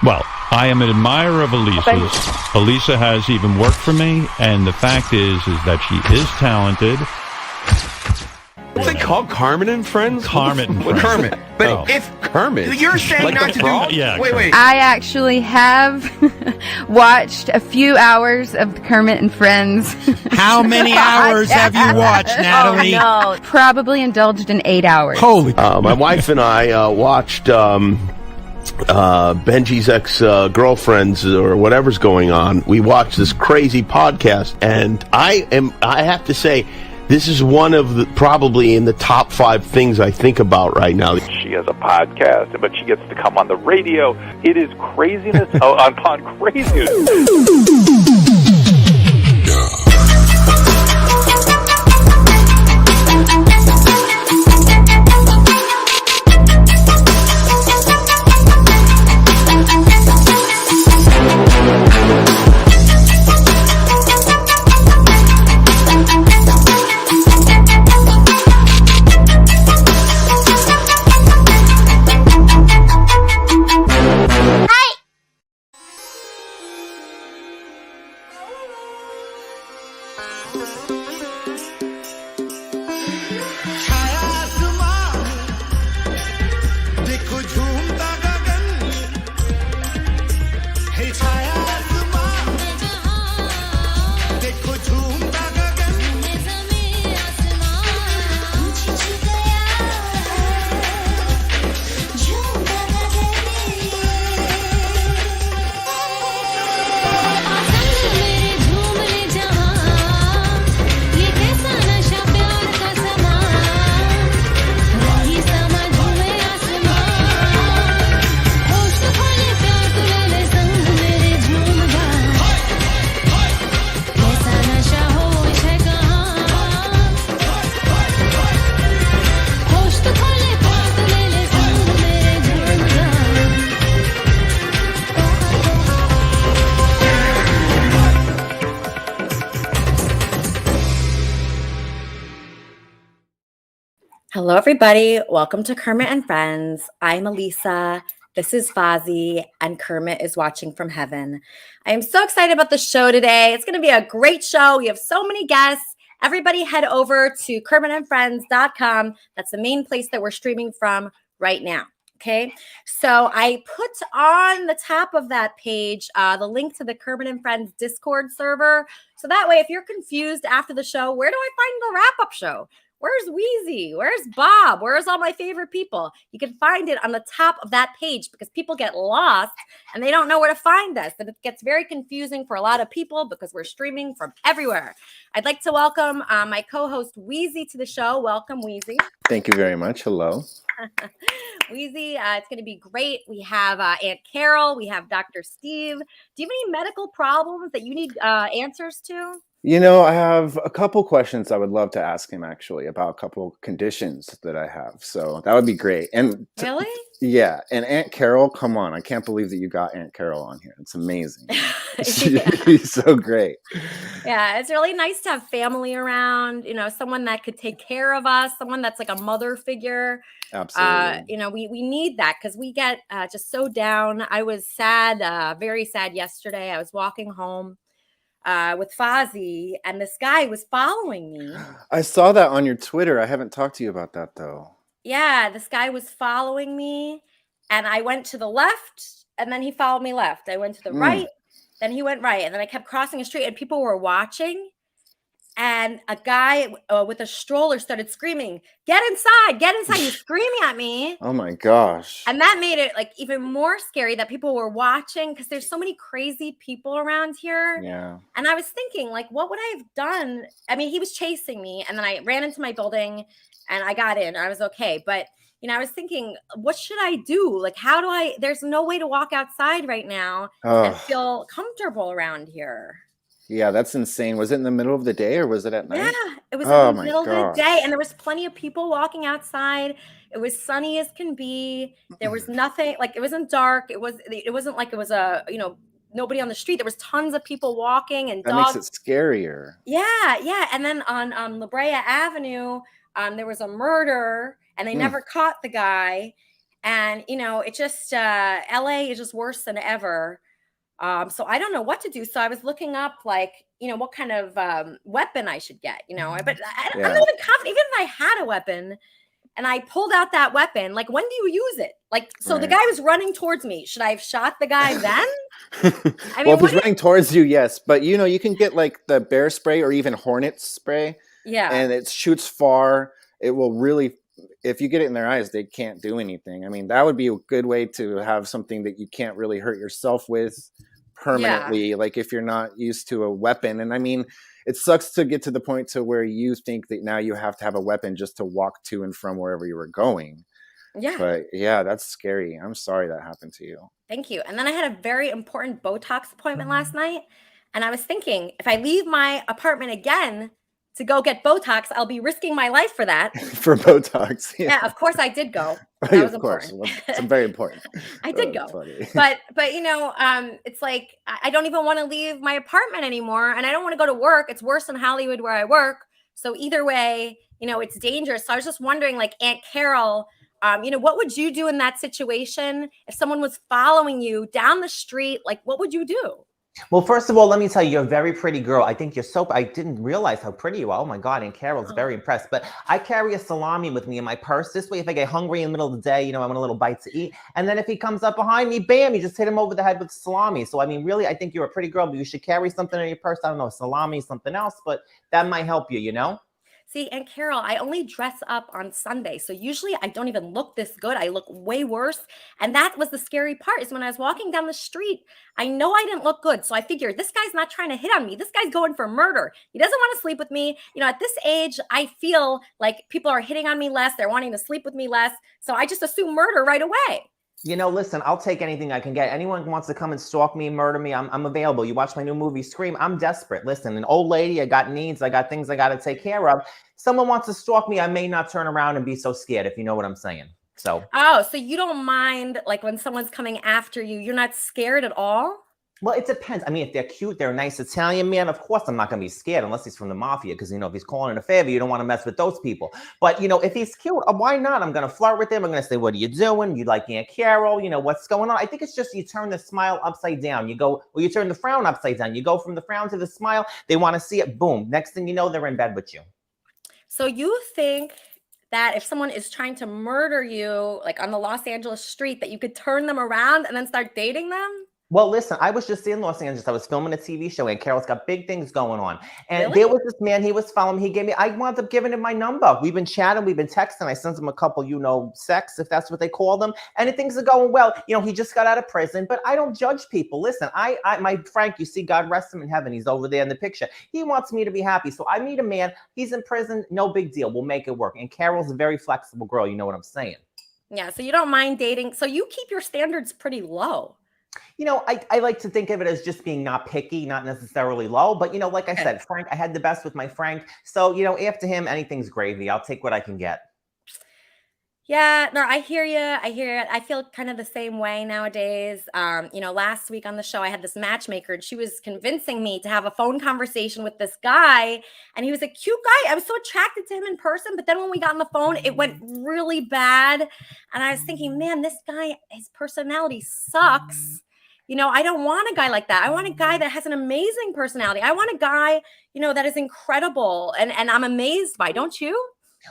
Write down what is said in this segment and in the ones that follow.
Well, I am an admirer of Elisa's. Elisa has even worked for me, and the fact is that she is talented. What's it called? Carmen and Friends? Kermit and Friends. Kermit. But if Kermit, you're saying like not the to frog? do, Yeah, wait. I actually have watched a few hours of Kermit and Friends. How many hours have you watched, Natalie? Oh, no. Probably indulged in 8 hours. Holy. My wife and I watched Benji's ex-girlfriends or whatever's going on. We watched this crazy podcast, and I have to say, this is one of the probably in the top 5 things I think about right now. She has a podcast, but she gets to come on the radio. It is craziness upon craziness. Hello, everybody. Welcome to Kermit and Friends. I'm Elisa. This is Fozzie, and Kermit is watching from heaven. I am so excited about the show today. It's going to be a great show. We have so many guests. Everybody head over to KermitandFriends.com. That's the main place that we're streaming from right now. Okay, so I put on the top of that page the link to the Kermit and Friends Discord server. So that way, if you're confused after the show, where do I find the wrap-up show? Where's Wheezy? Where's Bob? Where's all my favorite people? You can find it on the top of that page because people get lost and they don't know where to find us. And it gets very confusing for a lot of people because we're streaming from everywhere. I'd like to welcome my co-host Wheezy to the show. Welcome, Wheezy. Thank you very much. Hello. Wheezy, it's going to be great. We have Aunt Carol. We have Dr. Steve. Do you have any medical problems that you need answers to? You know, I have a couple questions I would love to ask him actually about a couple conditions that I have. So that would be great. And really? Yeah. And Aunt Carol, come on. I can't believe that you got Aunt Carol on here. It's amazing. She's so great. Yeah, it's really nice to have family around, you know, someone that could take care of us, someone that's like a mother figure. Absolutely. You know, we need that because we get just so down. I was sad, very sad yesterday. I was walking home with Fozzie, and this guy was following me. I saw that on your Twitter. I haven't talked to you about that though. Yeah, this guy was following me, and I went to the left, and then he followed me left. I went to the right, then he went right, and then I kept crossing a street, and people were watching. And a guy with a stroller started screaming, "Get inside, get inside." He was screaming at me. Oh my gosh. And that made it like even more scary that people were watching because there's so many crazy people around here. Yeah. And I was thinking, like, what would I have done? I mean, he was chasing me, and then I ran into my building and I got in. I was okay. But, you know, I was thinking, what should I do? Like, there's no way to walk outside right now and feel comfortable around here. Yeah, that's insane. Was it in the middle of the day or was it at night? Yeah, it was in the middle of the day, and there was plenty of people walking outside. It was sunny as can be. There was nothing, like, it wasn't dark. It wasn't like it was nobody on the street. There was tons of people walking and dogs. That makes it scarier. Yeah. And then on La Brea Avenue, there was a murder, and they never caught the guy. And, it just, LA is just worse than ever. So I don't know what to do. So I was looking up, like, what kind of weapon I should get, but I'm not even confident. Even if I had a weapon and I pulled out that weapon, like, when do you use it? Like, so the guy was running towards me. Should I have shot the guy then? I mean, well, if he's running towards you, yes. But, you can get like the bear spray or even hornet spray. Yeah. And it shoots far. It will really, if you get it in their eyes, they can't do anything. I mean, that would be a good way to have something that you can't really hurt yourself with permanently, like if you're not used to a weapon. And I mean, it sucks to get to the point to where you think that now you have to have a weapon just to walk to and from wherever you were going. Yeah. But yeah, that's scary. I'm sorry that happened to you. Thank you. And then I had a very important Botox appointment last night. And I was thinking, if I leave my apartment again to go get Botox, I'll be risking my life for that. For Botox. Yeah, of course I did go. That was of course. important. It's very important. I did go. But it's like, I don't even want to leave my apartment anymore. And I don't want to go to work. It's worse in Hollywood where I work. So either way, it's dangerous. So I was just wondering, like, Aunt Carol, what would you do in that situation? If someone was following you down the street, like, what would you do? Well, first of all, let me tell you, you're a very pretty girl. I think I didn't realize how pretty you are. Oh my God. And Carol's very impressed. But I carry a salami with me in my purse. This way, if I get hungry in the middle of the day, I want a little bite to eat. And then if he comes up behind me, bam, you just hit him over the head with salami. So, I mean, really, I think you're a pretty girl, but you should carry something in your purse. I don't know, salami, something else, but that might help you, See, and Carol, I only dress up on Sunday. So usually I don't even look this good. I look way worse. And that was the scary part, is when I was walking down the street, I know I didn't look good. So I figured, this guy's not trying to hit on me. This guy's going for murder. He doesn't want to sleep with me. At this age, I feel like people are hitting on me less. They're wanting to sleep with me less. So I just assume murder right away. Listen, I'll take anything I can get. Anyone who wants to come and stalk me, murder me, I'm available. You watch my new movie, Scream, I'm desperate. Listen, an old lady, I got needs, I got things I got to take care of. Someone wants to stalk me, I may not turn around and be so scared, if you know what I'm saying. So you don't mind, like, when someone's coming after you, you're not scared at all? Well, it depends. I mean, if they're cute, they're a nice Italian man, of course I'm not going to be scared unless he's from the mafia, because, if he's calling in a favor, you don't want to mess with those people. But, if he's cute, why not? I'm going to flirt with him. I'm going to say, what are you doing? You like Aunt Carol? What's going on? I think it's just you turn the smile upside down. You turn the frown upside down. You go from the frown to the smile. They want to see it. Boom. Next thing you know, they're in bed with you. So you think that if someone is trying to murder you, like on the Los Angeles street, that you could turn them around and then start dating them? Well, listen, I was just in Los Angeles. I was filming a TV show, and Carol's got big things going on. And Really? There was this man, he was following me. I wound up giving him my number. We've been chatting, we've been texting. I sent him a couple, sex, if that's what they call them. And things are going well. He just got out of prison, but I don't judge people. Listen, my Frank, you see, God rest him in heaven. He's over there in the picture. He wants me to be happy. So I meet a man, he's in prison, no big deal. We'll make it work. And Carol's a very flexible girl. You know what I'm saying? Yeah, so you don't mind dating. So you keep your standards pretty low. I like to think of it as just being not picky, not necessarily low. But, like I said, Frank, I had the best with my Frank. So, after him, anything's gravy. I'll take what I can get. Yeah, no, I hear you. I feel kind of the same way nowadays. Last week on the show, I had this matchmaker, and she was convincing me to have a phone conversation with this guy. And he was a cute guy. I was so attracted to him in person. But then when we got on the phone, it went really bad. And I was thinking, man, this guy, his personality sucks. I don't want a guy like that. I want a guy that has an amazing personality. I want a guy, that is incredible and I'm amazed by. Don't you?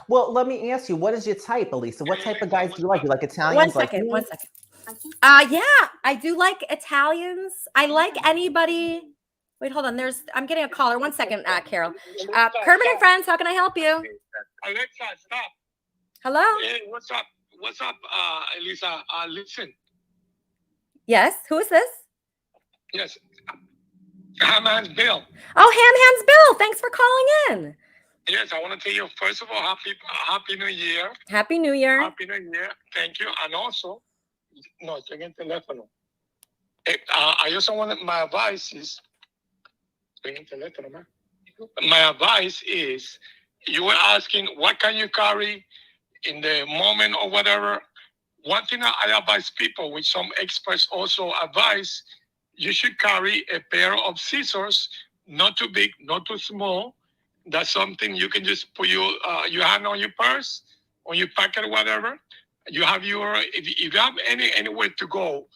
Well, let me ask you, what is your type, Elisa? What type of guys do you like? You like Italians? One second. Yeah, I do like Italians. I like anybody. Wait, hold on. I'm getting a caller. 1 second, Carol. Kermit and Friends, how can I help you? Alexa, stop. Hello? Hey, what's up? What's up, Elisa? Listen. Yes, who is this? Yes. Ham Hands Bill. Oh, Ham Hands Bill. Thanks for calling in. Yes, I want to tell you, first of all, happy New Year. Happy New Year. Happy New Year. Thank you. And also, no, estoy en teléfono. I also want my advice is, estoy en teléfono, man. My advice is, you were asking, what can you carry in the moment or whatever? One thing I advise people, which some experts also advise, you should carry a pair of scissors, not too big, not too small. That's something you can just put your hand on your purse, on your pocket, whatever. You have your, if you have anywhere to go,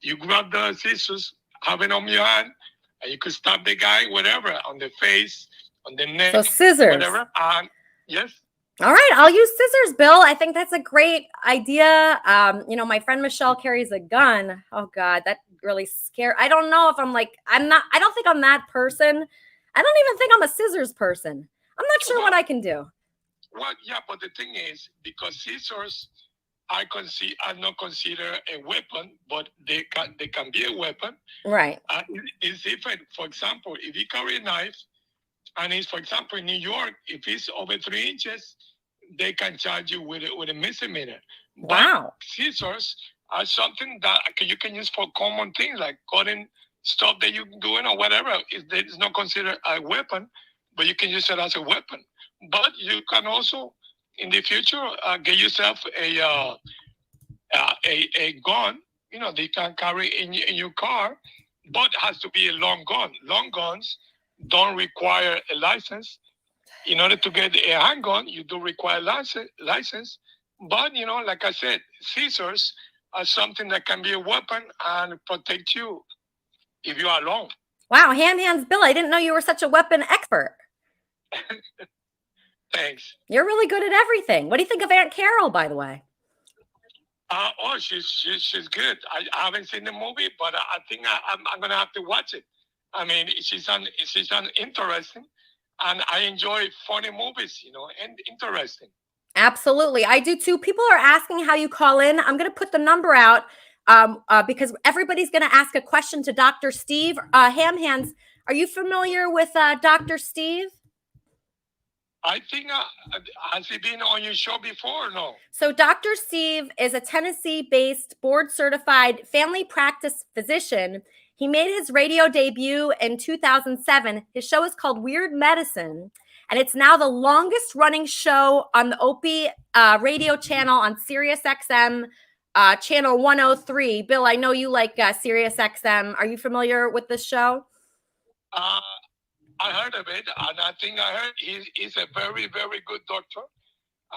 you grab the scissors, have it on your hand, and you could stab the guy, whatever, on the face, on the neck, So scissors. whatever. Yes. All right, I'll use scissors, Bill. I think that's a great idea. My friend Michelle carries a gun. Oh God, that really scared. I don't know if I don't think I'm that person. I don't even think I'm a scissors person. I'm not sure what I can do. Well, yeah, but the thing is, because scissors are not considered a weapon, but they can be a weapon. Right. It's different. For example, if you carry a knife, and it's, for example, in New York, if it's over 3 inches, they can charge you with a misdemeanor. Wow. But scissors are something that you can use for common things like cutting stuff that you're doing or whatever. It's not considered a weapon, but you can use it as a weapon. But you can also, in the future, get yourself a gun. They can carry in your car, but it has to be a long gun. Long guns don't require a license. In order to get a handgun, you do require license. But, like I said, scissors are something that can be a weapon and protect you if you are alone. Wow, hands, Bill. I didn't know you were such a weapon expert. Thanks. You're really good at everything. What do you think of Aunt Carol, by the way? She's good. I haven't seen the movie, but I think I'm gonna have to watch it. I mean, she's interesting, and I enjoy funny movies, and interesting. Absolutely, I do too. People are asking how you call in. I'm gonna put the number out because everybody's gonna ask a question to Dr. Steve. Ham Hands, are you familiar with Dr. Steve? I think, has he been on your show before or no? So Dr. Steve is a Tennessee-based, board-certified family practice physician. He made his radio debut in 2007. His show is called Weird Medicine, and it's now the longest-running show on the Opie radio channel on Sirius XM, channel 103. Bill, I know you like Sirius XM. Are you familiar with this show? I heard of it, and I think I heard he's a very, very good doctor,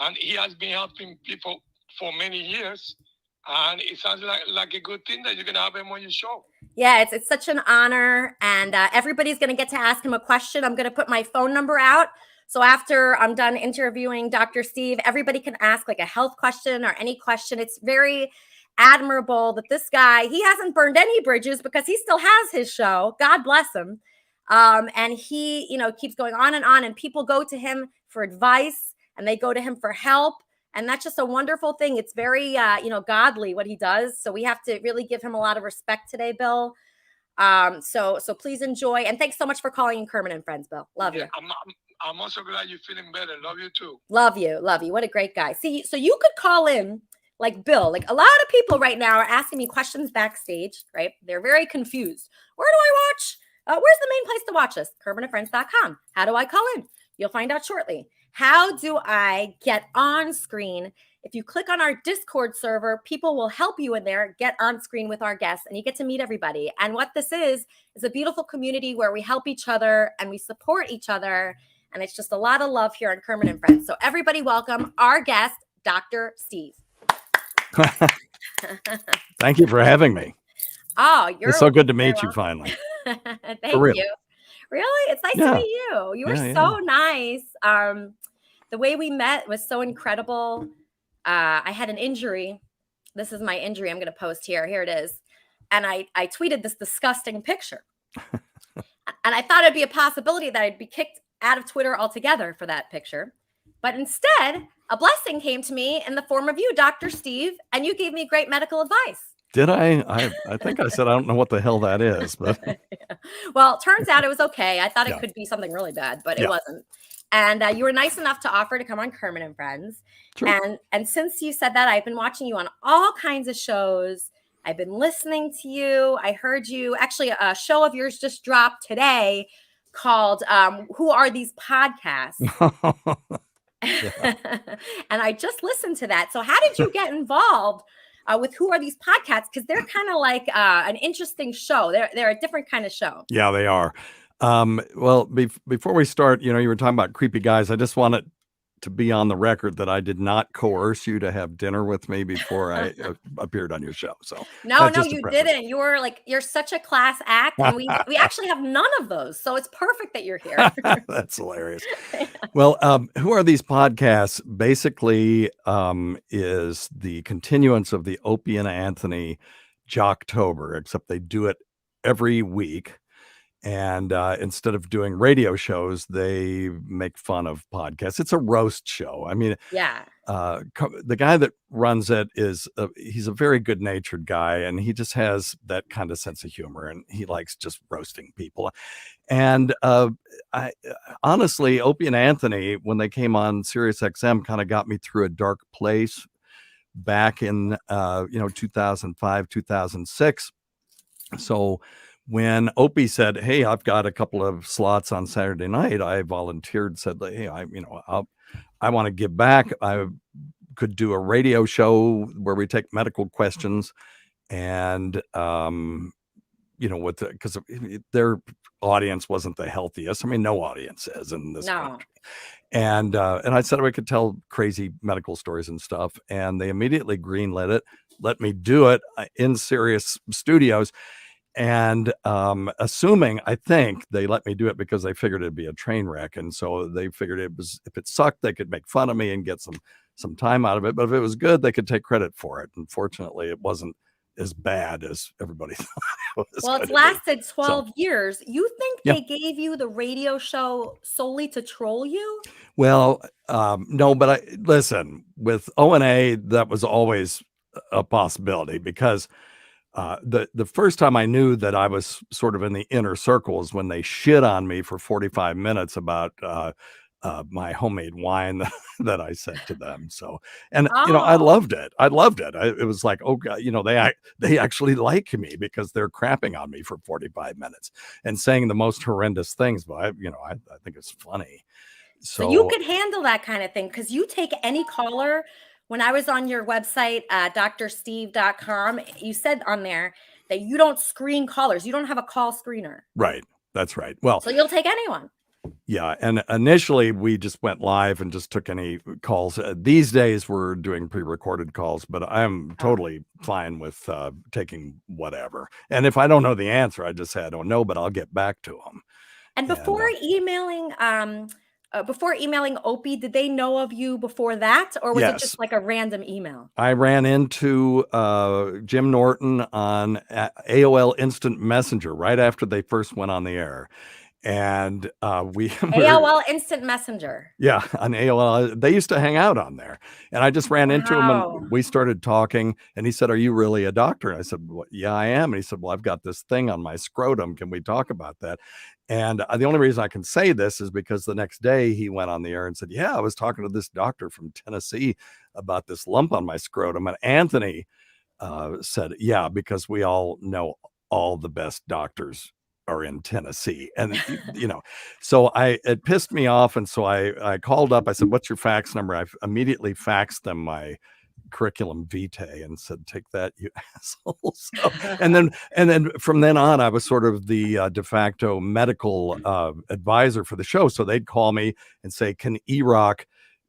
and he has been helping people for many years, and it sounds like a good thing that you're going to have him on your show. Yeah, it's such an honor, and everybody's going to get to ask him a question. I'm going to put my phone number out, so after I'm done interviewing Dr. Steve, everybody can ask like a health question or any question. It's very admirable that this guy, he hasn't burned any bridges because he still has his show. God bless him. And he, keeps going on, and people go to him for advice, and they go to him for help. And that's just a wonderful thing. It's very, godly what he does. So we have to really give him a lot of respect today, Bill. So please enjoy. And thanks so much for calling in Kermit and Friends, Bill. Love you. I'm also glad you're feeling better. Love you too. Love you. What a great guy. See, so you could call in like Bill. Like a lot of people right now are asking me questions backstage, right? They're very confused. Where do I watch? Where's the main place to watch us? KermitandFriends.com. How do I call in? You'll find out shortly. How do I get on screen? If you click on our Discord server, people will help you in there get on screen with our guests, and you get to meet everybody. And what this is a beautiful community where we help each other and we support each other. And it's just a lot of love here on Kermit and Friends. So everybody welcome our guest, Dr. Steve. Thank you for having me. Oh, it's so good to meet you finally. Thank you. Really? It's nice to meet you. You were so nice. The way we met was so incredible. I had an injury. This is my injury I'm going to post here. Here it is. And I tweeted this disgusting picture. And I thought it'd be a possibility that I'd be kicked out of Twitter altogether for that picture. But instead, a blessing came to me in the form of you, Dr. Steve, and you gave me great medical advice. Did I? I think I said I don't know what the hell that is, but yeah. Well, it turns out it was okay. I thought it could be something really bad, but it wasn't. And you were nice enough to offer to come on Kermit and Friends. Sure. And since you said that, I've been watching you on all kinds of shows. I've been listening to you. I heard you. Actually, a show of yours just dropped today called Who Are These Podcasts? And I just listened to that. So how did you get involved with Who Are These Podcasts? Because they're kind of like an interesting show. They're a different kind of show. Yeah, they are. Well, before we start, you were talking about creepy guys. I just want to be on the record that I did not coerce you to have dinner with me before I appeared on your show. So no, you didn't. You're such a class act, and we actually have none of those. So it's perfect that you're here. That's hilarious. Well, who are these podcasts? Basically, is the continuance of the Opie and Anthony Jocktober, except they do it every week. And instead of doing radio shows, they make fun of podcasts. It's a roast show. I mean, yeah. The guy that runs it he's a very good-natured guy, and he just has that kind of sense of humor, and he likes just roasting people. And I honestly, Opie and Anthony, when they came on Sirius XM, kind of got me through a dark place back in 2005, 2006. So when Opie said, "Hey, I've got a couple of slots on Saturday night," I volunteered, said, "Hey, I want to give back. I could do a radio show where we take medical questions," and because their audience wasn't the healthiest. I mean, no audience is in this country. And I said I could tell crazy medical stories and stuff, and they immediately greenlit it, let me do it in Sirius Studios. And assuming, I think they let me do it because they figured it'd be a train wreck, and so they figured if it sucked, they could make fun of me and get some time out of it. But if it was good, they could take credit for it. Unfortunately, it wasn't as bad as everybody thought it was. Well, it's lasted 12 years. You think they gave you the radio show solely to troll you? Well, no, but listen, with O&A, that was always a possibility, because the first time I knew that I was sort of in the inner circles when they shit on me for 45 minutes about my homemade wine that I sent to them. So, and I loved it. It was like, oh God, they actually like me because they're crapping on me for 45 minutes and saying the most horrendous things. But I think it's funny. So you could handle that kind of thing, because you take any caller. When I was on your website, drsteve.com, you said on there that you don't screen callers. You don't have a call screener. Right. That's right. Well, so you'll take anyone. Yeah. And initially we just went live and just took any calls. These days we're doing pre-recorded calls, but I'm totally fine with taking whatever. And if I don't know the answer, I just say I don't know, but I'll get back to them. And before emailing Opie, did they know of you before that, or was it just like a random email? I ran into Jim Norton on AOL Instant Messenger right after they first went on the air. And AOL Instant Messenger. Yeah, on AOL. They used to hang out on there. And I just ran into him and we started talking. And he said, "Are you really a doctor?" And I said, "Well, yeah, I am." And he said, "Well, I've got this thing on my scrotum. Can we talk about that?" And the only reason I can say this is because the next day he went on the air and said, "Yeah, I was talking to this doctor from Tennessee about this lump on my scrotum." And Anthony said, "Yeah, because we all know all the best doctors are in Tennessee." And so it pissed me off, and so I called up. I said, "What's your fax number?" I immediately faxed them my curriculum vitae and said, "Take that, you assholes." So, and then from then on, I was sort of the de facto medical advisor for the show. So they'd call me and say,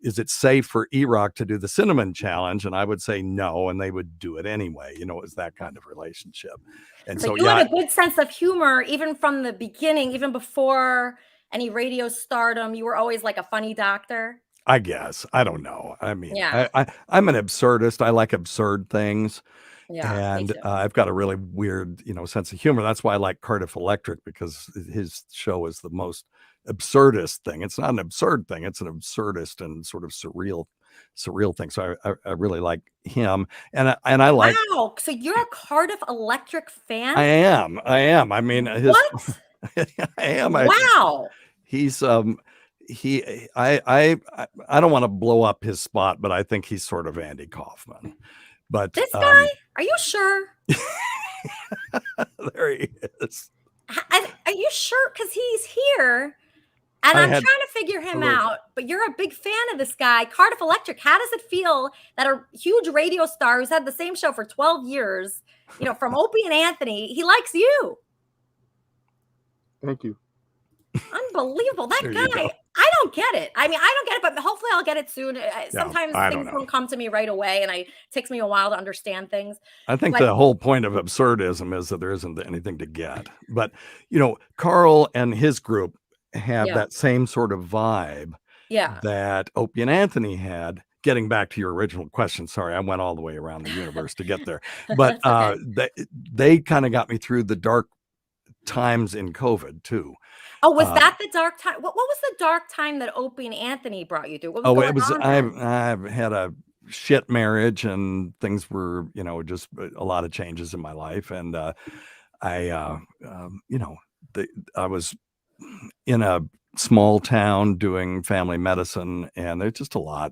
is it safe for E-Rock to do the cinnamon challenge? And I would say no, and they would do it anyway. It was that kind of relationship. And so you had a good sense of humor, even from the beginning, even before any radio stardom. You were always like a funny doctor. I guess. I don't know. I mean, I'm an absurdist. I like absurd things. Yeah, and I've got a really weird, sense of humor. That's why I like Cardiff Electric, because his show is the most absurdist thing. It's not an absurd thing. It's an absurdist and sort of surreal thing. So I really like him. And I like. Wow. So you're a Cardiff Electric fan? I am. I mean, what? I am. Wow. He's I don't want to blow up his spot, but I think he's sort of Andy Kaufman. But this guy, are you sure? There he is. Are you sure? Because he's here, and I'm trying to figure him out. But you're a big fan of this guy, Cardiff Electric. How does it feel that a huge radio star who's had the same show for 12 years, from Opie and Anthony, he likes you? Thank you. Unbelievable. That There you guy, go. I don't get it. I mean, I don't get it, but hopefully I'll get it soon. Sometimes I don't things know. don't come to me right away, and it takes me a while to understand things. I think But the whole point of absurdism is that there isn't anything to get. But, Carl and his group have Yeah. that same sort of vibe yeah, that Opie and Anthony had. Getting back to your original question, sorry, I went all the way around the universe to get there. But That's okay. they kind of got me through the dark times in COVID too. Oh, was that the dark time? What was the dark time that Opie and Anthony brought you through? What was Oh, going it was on then? I've had a shit marriage and things were, just a lot of changes in my life. And I I was in a small town doing family medicine, and there's just a lot.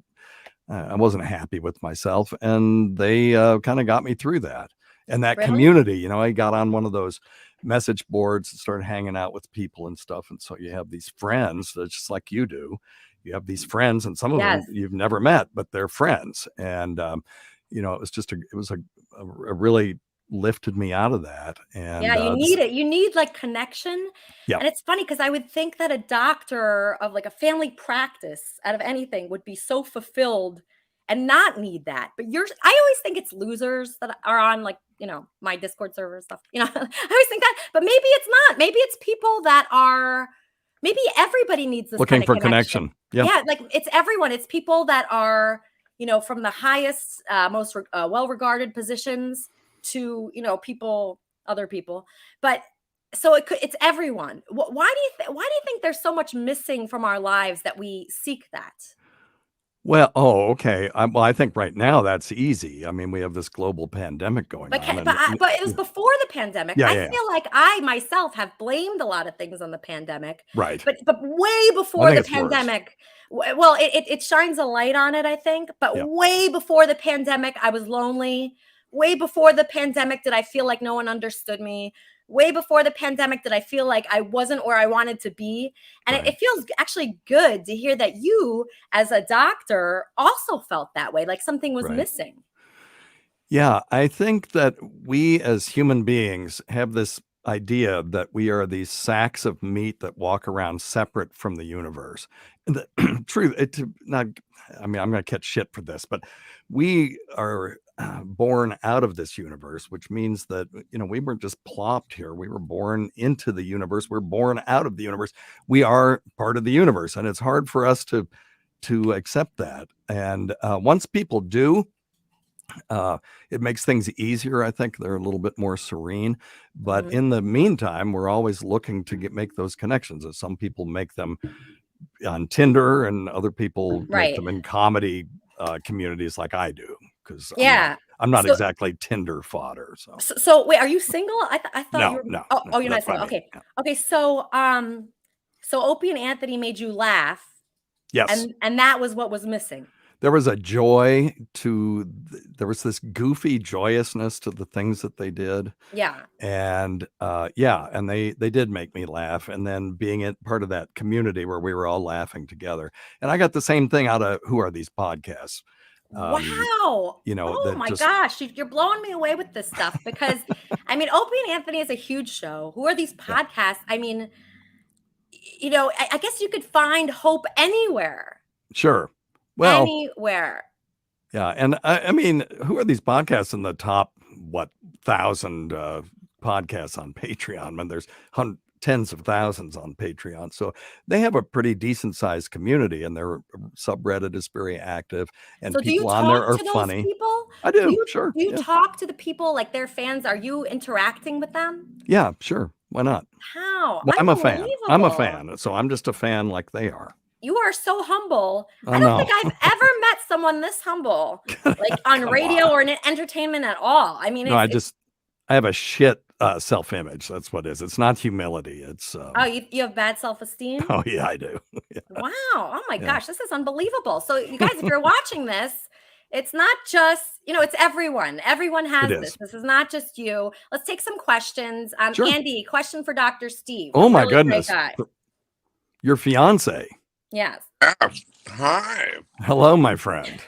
I wasn't happy with myself, and they kind of got me through that. And that Really? community, I got on one of those message boards and started hanging out with people and stuff. And so you have these friends that's just like you do. You have these friends, and some of Yes. them you've never met, but they're friends. And it was a really lifted me out of that. And Yeah, you need it. You need like connection. Yeah. And it's funny because I would think that a doctor of like a family practice out of anything would be so fulfilled and not need that. But I always think it's losers that are on like, my Discord server and stuff. I always think that, but maybe it's not. Maybe it's people that are, maybe everybody needs this looking kind for of connection. connection. Yeah. Yeah, like it's everyone. It's people that are, from the highest, most well-regarded positions to other people, but so it's everyone. Why do you think there's so much missing from our lives that we seek that? Well, okay. I think right now that's easy. I mean, we have this global pandemic going But on. but it was before the pandemic. Yeah, I yeah, feel like I myself have blamed a lot of things on the pandemic, right. but way before think the it's worse. pandemic. Well, it shines a light on it, I think. But Yeah. way before the pandemic, I was lonely. Way before the pandemic, did I feel like no one understood me? Way before the pandemic, did I feel like I wasn't where I wanted to be? And Right. it feels actually good to hear that you, as a doctor, also felt that way, like something was Right. missing. Yeah, I think that we as human beings have this idea that we are these sacks of meat that walk around separate from the universe. And the truth, I'm going to catch shit for this, but we are born out of this universe, which means that, we weren't just plopped here. We were born into the universe. We're born out of the universe. We are part of the universe. And it's hard for us to accept that. And once people do, it makes things easier. I think they're a little bit more serene, but in the meantime, we're always looking to make those connections. As some people make them on Tinder, and other people make Right. them in comedy communities, like I do. Because Yeah. I'm not So- exactly Tinder fodder. So wait, are you single? I thought No, you were. no, Oh, no, you're not that's what single. I mean. Okay. Yeah. Okay. So Opie and Anthony made you laugh, Yes. and that was what was missing. There was a joy there was this goofy joyousness to the things that they did. Yeah. And and they did make me laugh. And then being part of that community where we were all laughing together. And I got the same thing out of Who Are These Podcasts? Wow. Oh my gosh. You're blowing me away with this stuff because, I mean, Opie and Anthony is a huge show. Who Are These Podcasts? I mean, I guess you could find hope anywhere. Sure. Well, anywhere. Yeah. And I mean, Who Are These Podcasts in the top, 1,000 podcasts on Patreon? I mean, there's tens of thousands on Patreon. So they have a pretty decent sized community, and their subreddit is very active, and So people on there are funny. People? I do. Sure. Do you Yeah. talk to the people like their fans? Are you interacting with them? Yeah, sure. Why not? How? Well, I'm a fan. I'm a Unbelievable. fan. So I'm just a fan like they are. You are so humble. I I know. don't think I've ever met someone this humble, like on radio or in entertainment at all. I mean, No, I have a shit self-image. That's what it is. It's not humility. It's oh, you have bad self-esteem? oh yeah, I do. Yeah. Wow. Oh my Yeah. gosh, this is unbelievable. So you guys, if you're watching this, it's not just, it's everyone. Everyone has It this. is. This is not just you. Let's take some questions. Sure. Andy, question for Dr. Steve. Oh my Really great goodness. guy. Your fiance. Yes. Hi. Hello, my friend.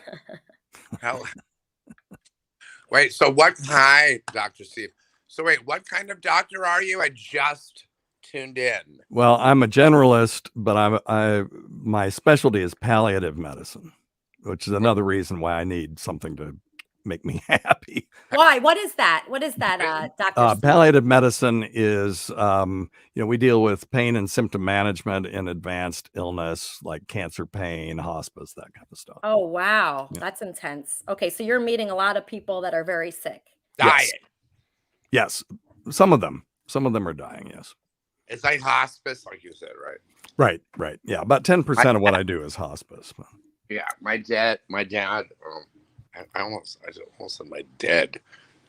Wait, hi, Dr. Steve. So wait, what kind of doctor are you? I just tuned in. Well, I'm a generalist, but my specialty is palliative medicine, which is another reason why I need something to make me happy. Why? What is that? What is that, Dr. Steve? Palliative medicine is, we deal with pain and symptom management in advanced illness like cancer pain, hospice, that kind of stuff. Oh, wow. Yeah. That's intense. Okay, so you're meeting a lot of people that are very sick. Dying. Yes. Some of them are dying. Yes. It's like hospice, like you said, right? Right. Yeah. About 10% of what I do is hospice. Yeah. My dad, I almost said my dad.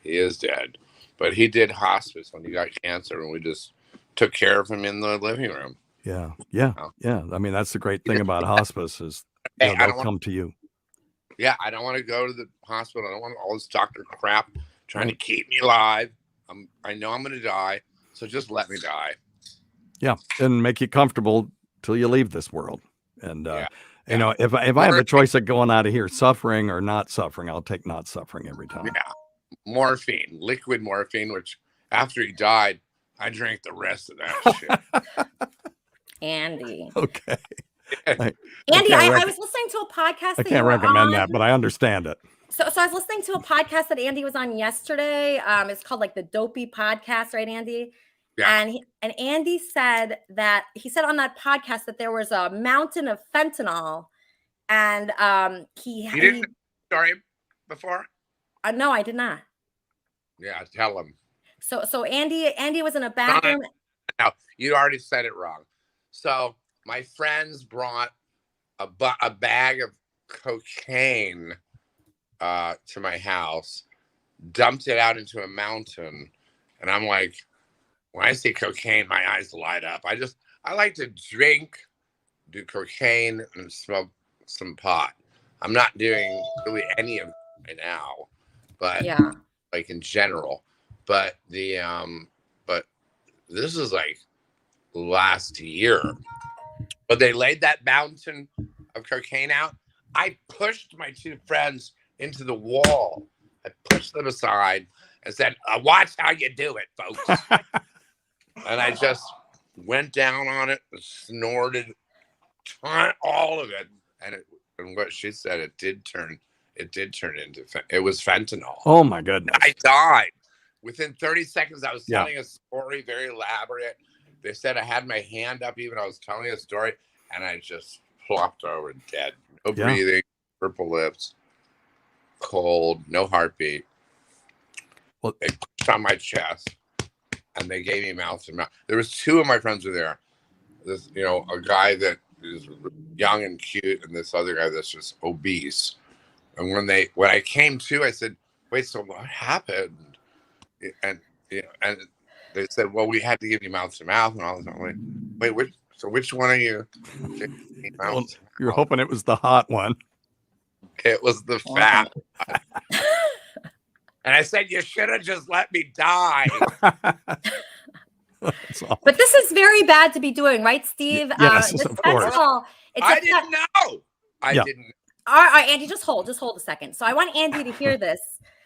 He is dead, but he did hospice when he got cancer, and we just took care of him in the living room. Yeah. I mean, that's the great thing about hospice is they'll come to you. Yeah, I don't want to go to the hospital. I don't want all this doctor crap trying to keep me alive. I know I'm going to die, so just let me die. Yeah, and make you comfortable till you leave this world. And if I have a choice of going out of here suffering or not suffering, I'll take not suffering every time. Yeah, morphine, liquid morphine, which after he died, I drank the rest of that shit. Andy. Okay. Andy, I was listening to a podcast. I can't recommend that, but I understand it. So I was listening to a podcast that Andy was on yesterday. It's called like the Dopey Podcast, right, Andy? Yeah. And Andy said he said on that podcast that there was a mountain of fentanyl, and he didn't story before. No, I did not. Yeah, tell him. So Andy was in a bathroom. No, you already said it wrong. So my friends brought a bag of cocaine to my house, dumped it out into a mountain, and I'm like, when I see cocaine, my eyes light up. I like to drink, do cocaine, and smoke some pot. I'm not doing really any of it right now, but like in general. But but this is like last year. But they laid that mountain of cocaine out. I pushed my two friends into the wall. I pushed them aside and said, watch how you do it, folks. And I just went down on it, snorted all of it. And what she said, it did turn into, it was fentanyl. Oh my goodness. I died. Within 30 seconds, I was telling a story, very elaborate. They said I had my hand up even. I was telling a story, and I just flopped over dead. No breathing, purple lips, cold, no heartbeat. Well, they pushed on my chest, and they gave me mouth to mouth. There was two of my friends were there. This, a guy that is young and cute, and this other guy that's just obese. And when I came to, I said, "Wait, so what happened?" And they said, "Well, we had to give you mouth to mouth," and all this. I'm like, "Wait, which one are you?" Well, you're hoping it was the hot one. It was the fat one. And I said, "You should have just let me die." But this is very bad to be doing, right, Steve? Yes, of course. I didn't know. I didn't. All right, Andy, just hold a second. So I want Andy to hear this.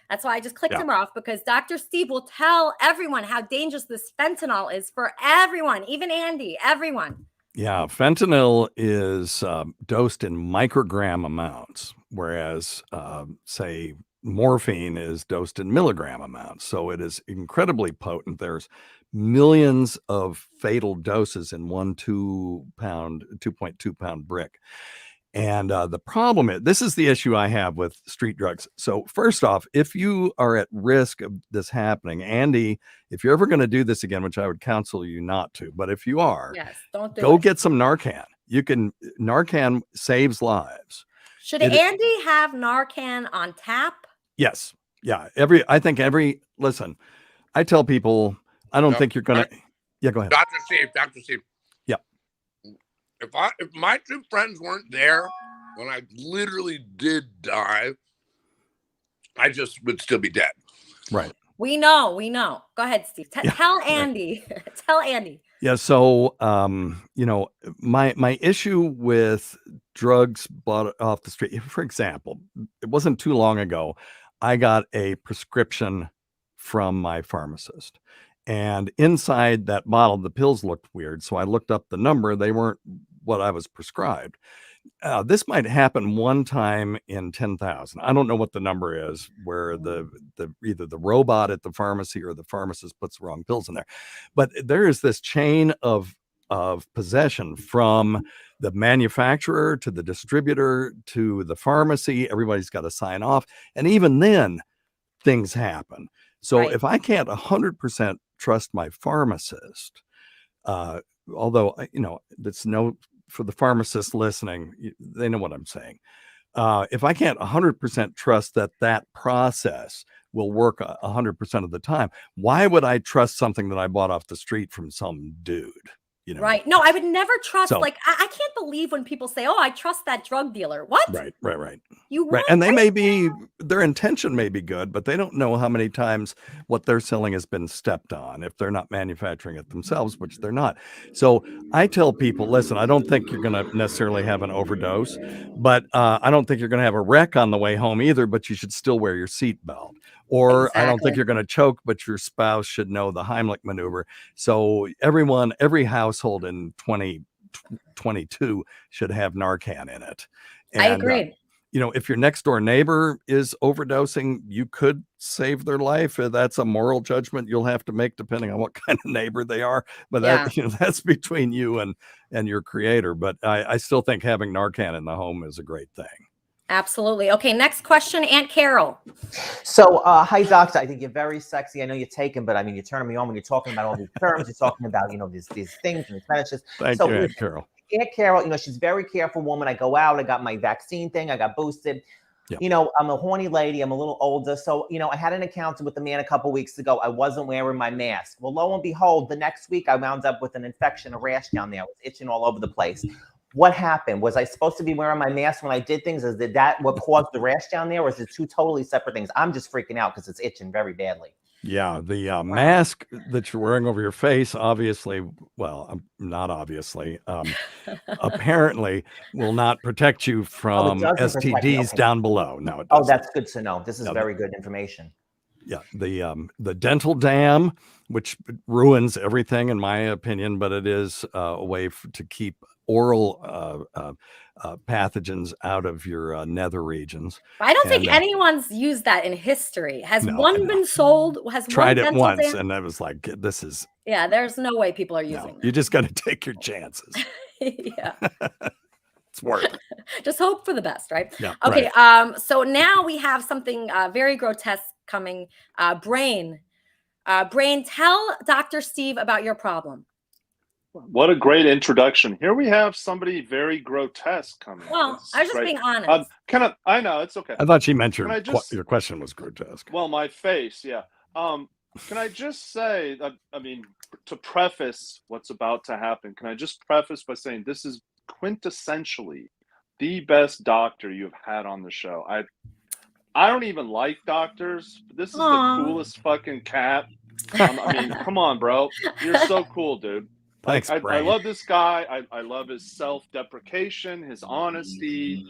That's why I just clicked him off, because Dr. Steve will tell everyone how dangerous this fentanyl is for everyone, even Andy, everyone. Yeah, fentanyl is dosed in microgram amounts, whereas, say, morphine is dosed in milligram amounts. So it is incredibly potent. There's millions of fatal doses in 2.2 pound brick. And the problem is, this is the issue I have with street drugs. So first off, if you are at risk of this happening, Andy, if you're ever going to do this again, which I would counsel you not to, but if you are, go get some Narcan. Narcan saves lives. Should Andy have Narcan on tap? Yes. Yeah. Listen, I tell people, I don't think you're going to. Yeah, go ahead. Dr. Steve. Yeah. If my two friends weren't there when I literally did die, I just would still be dead. Right. We know. Go ahead, Steve. Tell Andy. Tell Andy. Yeah. So, my issue with drugs bought off the street, for example, it wasn't too long ago, I got a prescription from my pharmacist. And inside that bottle, the pills looked weird. So I looked up the number. They weren't what I was prescribed. This might happen one time in 10,000. I don't know what the number is, where the either the robot at the pharmacy or the pharmacist puts the wrong pills in there. But there is this chain of possession from the manufacturer to the distributor to the pharmacy. Everybody's got to sign off. And even then, things happen. So if I can't 100% trust my pharmacist, although, that's for the pharmacists listening, they know what I'm saying. If I can't 100% trust that process will work 100% of the time, why would I trust something that I bought off the street from some dude? Right. No, I would never trust. I can't believe when people say, "Oh, I trust that drug dealer." What? Right. Right. And they may be, their intention may be good, but they don't know how many times what they're selling has been stepped on if they're not manufacturing it themselves, which they're not. So I tell people, listen, I don't think you're going to necessarily have an overdose, but I don't think you're going to have a wreck on the way home either, but you should still wear your seatbelt. Or I don't think you're going to choke, but your spouse should know the Heimlich maneuver. So every household in 2022 should have Narcan in it. And, I agree. If your next door neighbor is overdosing, you could save their life. That's a moral judgment you'll have to make depending on what kind of neighbor they are. But that's between you and your creator. But I still think having Narcan in the home is a great thing. Absolutely. Okay, next question, Aunt Carol. So, hi, doctor. I think you're very sexy. I know you're taken, but I mean, you're turning me on when you're talking about all these terms. You're talking about, these things and these fetishes. Thank you, Aunt Carol. Aunt Carol, she's a very careful woman. I go out. I got my vaccine thing. I got boosted. Yeah. I'm a horny lady. I'm a little older. So, I had an encounter with a man a couple weeks ago. I wasn't wearing my mask. Well, lo and behold, the next week I wound up with an infection, a rash down there. I was itching all over the place. What happened? Was I supposed to be wearing my mask when I did things? Is that what caused the rash down there? Or is it two totally separate things? I'm just freaking out because it's itching very badly. Yeah, the mask that you're wearing over your face, obviously, well, not obviously, apparently will not protect you from STDs down below. No, it doesn't. Oh, that's good to know. This is very good information. Yeah, the dental dam, which ruins everything in my opinion, but it is a way to keep oral pathogens out of your nether regions. I don't think anyone's used that in history. Has one been sold? Has tried one it once, dam? and I was like, "This is." Yeah, there's no way people are using that. You just got to take your chances. Yeah, it's worth it. Just hope for the best, right? Yeah. Okay. Right. So now we have something very grotesque coming. Brain, tell Dr. Steve about your problem. What a great introduction. Here we have somebody very grotesque coming. Well, I was just being honest. I know, it's okay. I thought she meant your question was grotesque. Well, my face, yeah. Can I just say that, to preface what's about to happen, can I just preface by saying this is quintessentially the best doctor you've had on the show. I don't even like doctors, but this is the coolest fucking cat. Come on, bro. You're so cool, dude. Thanks, I love this guy. I love his self-deprecation, his honesty.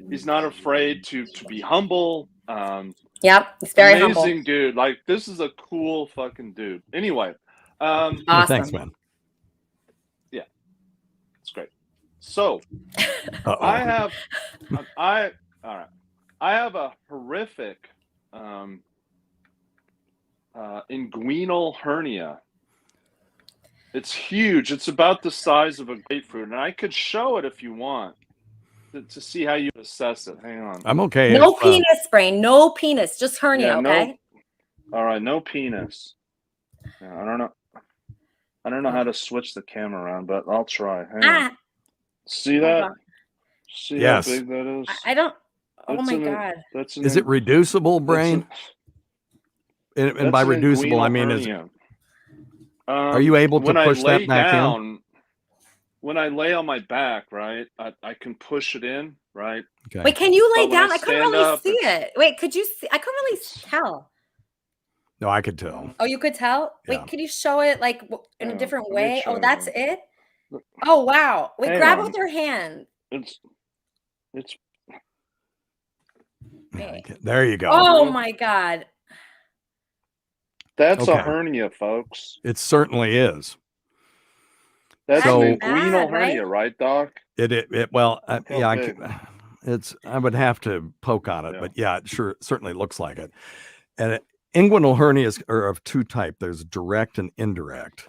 He's not afraid to be humble. Yep, he's very humble. Amazing dude. Like, this is a cool fucking dude. Anyway. Awesome. Thanks, man. Yeah, it's great. So, I have a horrific inguinal hernia. It's huge. It's about the size of a grapefruit, and I could show it if you want to see how you assess it. Hang on. I'm okay. No penis brain. No penis. Just hernia. Okay. All right. No penis. Yeah, I don't know how to switch the camera around, but I'll try. Hang on. See that? See how big that is? I don't. Oh my God. Is it reducible, Brain? And by reducible, I mean hernia. Are you able to push that back in? When I lay on my back, right, I can push it in, right? Okay. Wait, can you lay down? I couldn't really see it. Wait, could you see? I couldn't really tell. No, I could tell. Oh, you could tell? Yeah. Wait, could you show it like in a different way? Oh, that's you. it? Oh, wow. Wait, grab it with your hand. It's. There you go. Oh my God. That's a Okay. hernia, folks. It certainly is. That's So- an inguinal Bad, right? hernia, right, Doc? Well, How yeah, big? I would have to poke on it, Yeah. but yeah, it certainly looks like it. And inguinal hernias are of two types. There's direct and indirect.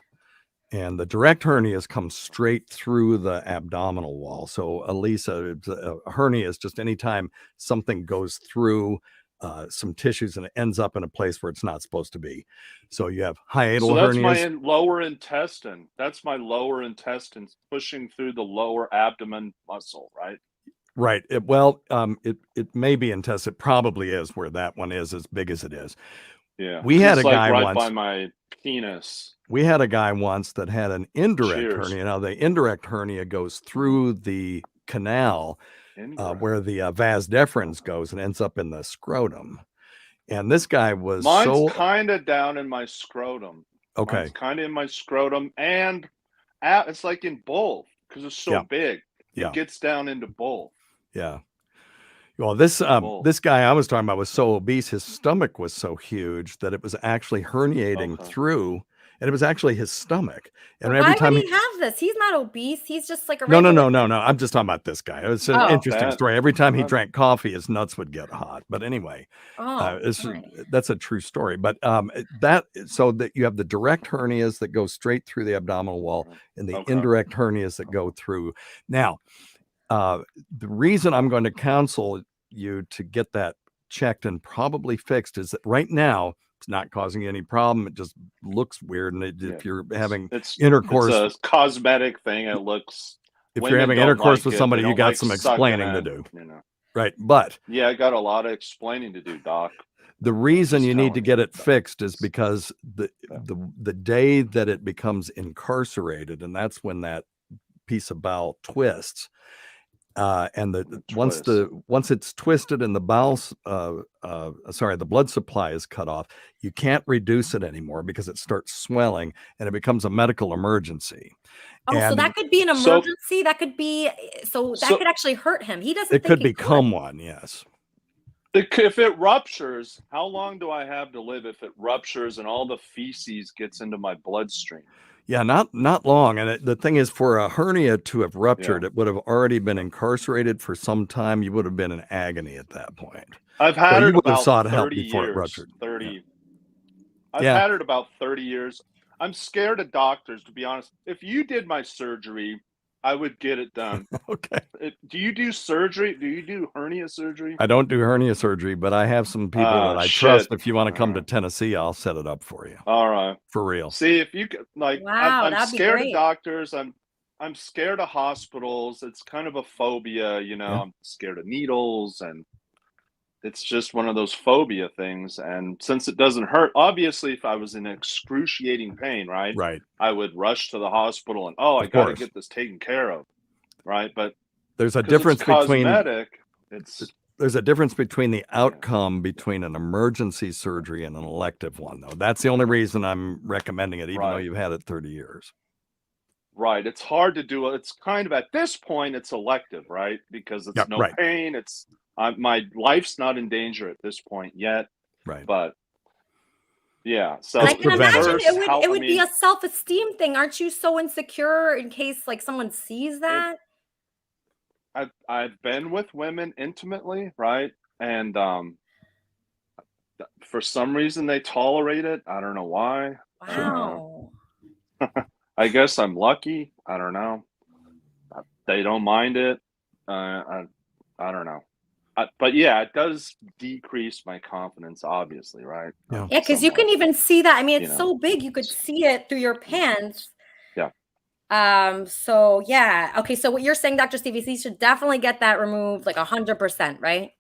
And the direct hernias come straight through the abdominal wall. So, Elisa, a hernia is just anytime something goes through some tissues and it ends up in a place where it's not supposed to be. So you have hiatal So that's hernias. my lower intestine. That's my lower intestine pushing through the lower abdomen muscle, right? Right. It may be intestine. It probably is where that one is, as big as it is. Yeah. We had It's a like guy right once. by my penis. We had a guy once that had an indirect Cheers. hernia. Now, the indirect hernia goes through the canal where the vas deferens goes and ends up in the scrotum. And this guy was Mine's kind of down in my scrotum. Okay. Mine's kind of in my scrotum, and it's like in both because it's so Yeah. big. Yeah. It gets down into both. Yeah. Well, this guy I was talking about was so obese, his stomach was so huge that it was actually herniating through, and it was actually his stomach. And every Why time would he have this? He's not obese. He's just like a No. regular. I'm just talking about this guy. It's an Oh. interesting That- story. Every time he drank coffee, his nuts would get hot. But anyway, Oh, that's a true story. But so that you have the direct hernias that go straight through the abdominal wall, and the indirect hernias that go through. Now, the reason I'm going to counsel you to get that checked and probably fixed is that right now it's not causing you any problem. It just looks weird, and if you're having intercourse, it's a cosmetic thing. It looks. if women you're having don't intercourse like with it. somebody, They you don't got like some sucking explaining to it, do. You know. Right? But Yeah, I got a lot of explaining to do, Doc. the reason Just you need to telling get it fixed is because the day that it becomes incarcerated, and that's when that piece of bowel twists. And once it's twisted and the the blood supply is cut off, you can't reduce it anymore because it starts swelling and it becomes a medical emergency. Oh, so that could be an emergency. That could be that could actually hurt him. He doesn't. It could think it become one. Yes. If it ruptures, how long do I have to live if it ruptures and all the feces gets into my bloodstream? Yeah, not long. And the thing is, for a hernia to have ruptured, it would have already been incarcerated for some time. You would have been in agony at that point. I've had you it would have about sought help 30 before it years. ruptured. 30. I've Yeah. had it about 30 years. I'm scared of doctors, to be honest. If you did my surgery, I would get it done. Okay. Do you do surgery? Do you do hernia surgery? I don't do hernia surgery, but I have some people that I trust. If you want to come to Tennessee, I'll set it up for you. All right. For real. See, if you could, like, Wow, I'm that'd be scared of great. doctors. I'm scared of hospitals. It's kind of a phobia, you know. Yeah. I'm scared of needles, and it's just one of those phobia things. And since it doesn't hurt, obviously, if I was in excruciating pain, right, I would rush to the hospital and I got to course. get this taken care of, right? But There's a 'cause difference it's between cosmetic. there's a difference between the outcome between an emergency surgery and an elective one, though. That's the only reason I'm recommending it, even though you've had it 30 years. Right. It's hard to do. It's kind of, at this point, it's elective, right? Because it's no pain. It's my life's not in danger at this point yet. Right. But yeah. So I can imagine first, it would be a self-esteem thing. Aren't you so insecure in case like someone sees that? I've been with women intimately, right? And for some reason they tolerate it. I don't know why. Wow. I guess I'm lucky. I don't know. They don't mind it. I don't know. But yeah, it does decrease my confidence, obviously, right? Yeah, because you can even see that. I mean, it's You so big, you could see it through your pants. Yeah. So yeah. Okay, so what you're saying, Dr. Steve, is he should definitely get that removed, like 100%, right?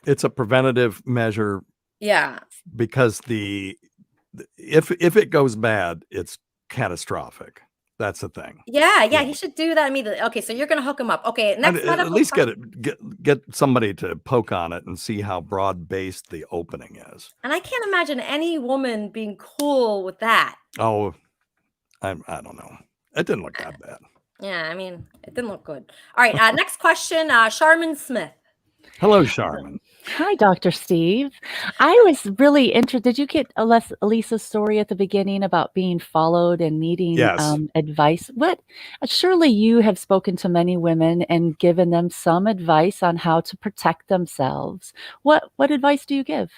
It's a preventative measure. Yeah. Because if it goes bad, it's catastrophic. That's the thing. Yeah, he should do that immediately. Okay, so you're gonna hook him up. Okay, next At least get somebody to poke on it and see how broad based the opening is. And I can't imagine any woman being cool with that. Oh, I don't know. It didn't look that bad. Yeah, I mean, it didn't look good. All right, next question. Charmin Smith. Hello, Charmin. Hi, Dr. Steve. I was really interested. Did you get Elisa's story at the beginning about being followed and needing Yes. advice? Surely you have spoken to many women and given them some advice on how to protect themselves. What advice do you give?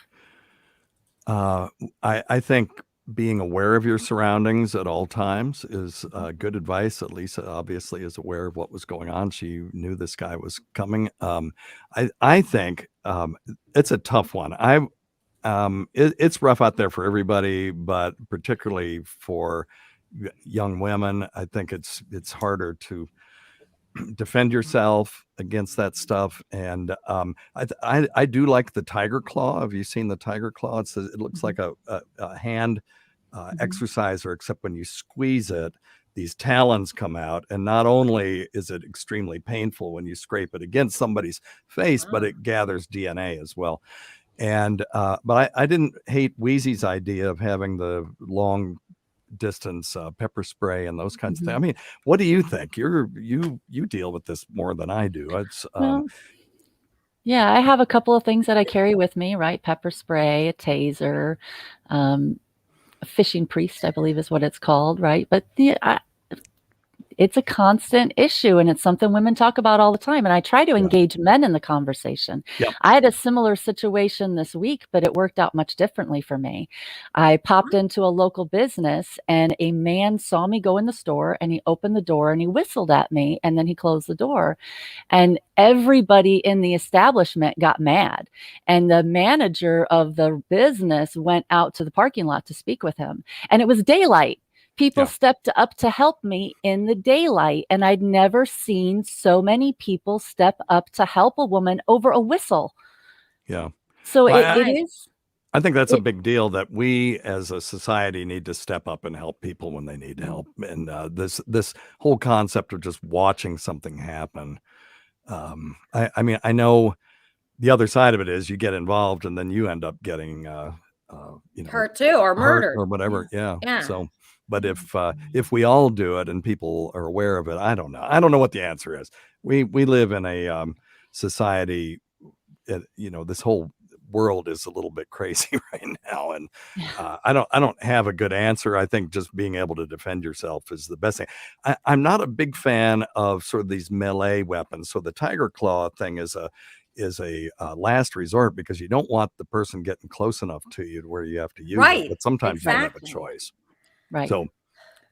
I think being aware of your surroundings at all times is good advice. Lisa obviously is aware of what was going on. She knew this guy was coming. I think it's a tough one. It's rough out there for everybody, but particularly for young women. I think it's harder to defend yourself against that stuff. And I do like the tiger claw. Have you seen the tiger claw? It looks like a hand exerciser, except when you squeeze it, these talons come out. And not only is it extremely painful when you scrape it against somebody's face, but it gathers DNA as well. And but I didn't hate Wheezy's idea of having the long distance pepper spray and those kinds of things. I mean, what do you think? You deal with this more than I do. It's Yeah, I have a couple of things that I carry with me, right? Pepper spray, a taser, a fishing priest, I believe is what it's called, right? But it's a constant issue, and it's something women talk about all the time. And I try to engage men in the conversation. Yep. I had a similar situation this week, but it worked out much differently for me. I popped into a local business, and a man saw me go in the store, and he opened the door and he whistled at me, and then he closed the door. And everybody in the establishment got mad. And the manager of the business went out to the parking lot to speak with him. And it was daylight. People stepped up to help me in the daylight, and I'd never seen so many people step up to help a woman over a whistle. Yeah. So Well, it is. I think that's a big deal, that we as a society need to step up and help people when they need help. And this whole concept of just watching something happen. I mean, I know the other side of it is you get involved and then you end up getting hurt too, or murdered or whatever. Yeah. Yeah. So, but if we all do it and people are aware of it, I don't know. I don't know what the answer is. We live in a society. This whole world is a little bit crazy right now, and I don't have a good answer. I think just being able to defend yourself is the best thing. I'm not a big fan of sort of these melee weapons. So the tiger claw thing is a last resort, because you don't want the person getting close enough to you to where you have to use it. But sometimes you don't have a choice. Right. So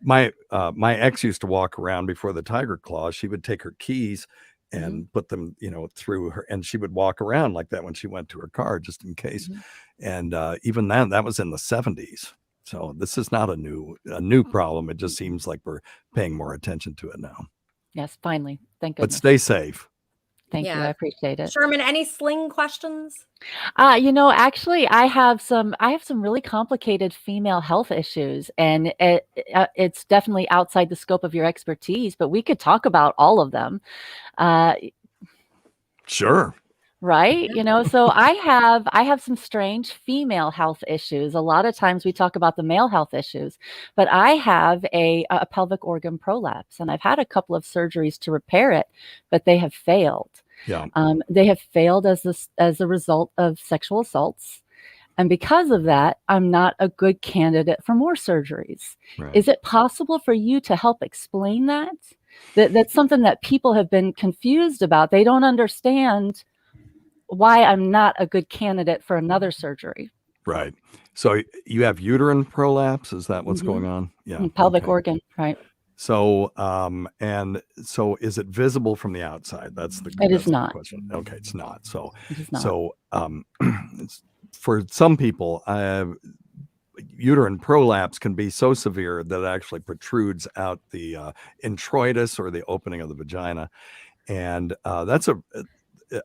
my ex used to walk around before the tiger claw. She would take her keys and put them, through her, and she would walk around like that when she went to her car, just in case. And even then, that was in the 70s. So this is not a new problem. It just seems like we're paying more attention to it now. Yes, finally. Thank But goodness. stay safe. Thank you. I appreciate it. Sherman, any sling questions? Actually, I have some really complicated female health issues, and it's definitely outside the scope of your expertise, but we could talk about all of them. Sure. Right. So I have some strange female health issues. A lot of times we talk about the male health issues, but I have a pelvic organ prolapse, and I've had a couple of surgeries to repair it, but they have failed. Yeah. They have failed as a result of sexual assaults. And because of that, I'm not a good candidate for more surgeries. Right. Is it possible for you to help explain that? That's something that people have been confused about. They don't understand why I'm not a good candidate for another surgery. Right. So you have uterine prolapse. Is that what's going on? Yeah. Pelvic organ. Right. So, and so is it visible from the outside? That's the question. Okay. It's not. So, it is not. So, for some people, uterine prolapse can be so severe that it actually protrudes out the introitus, or the opening of the vagina. And that's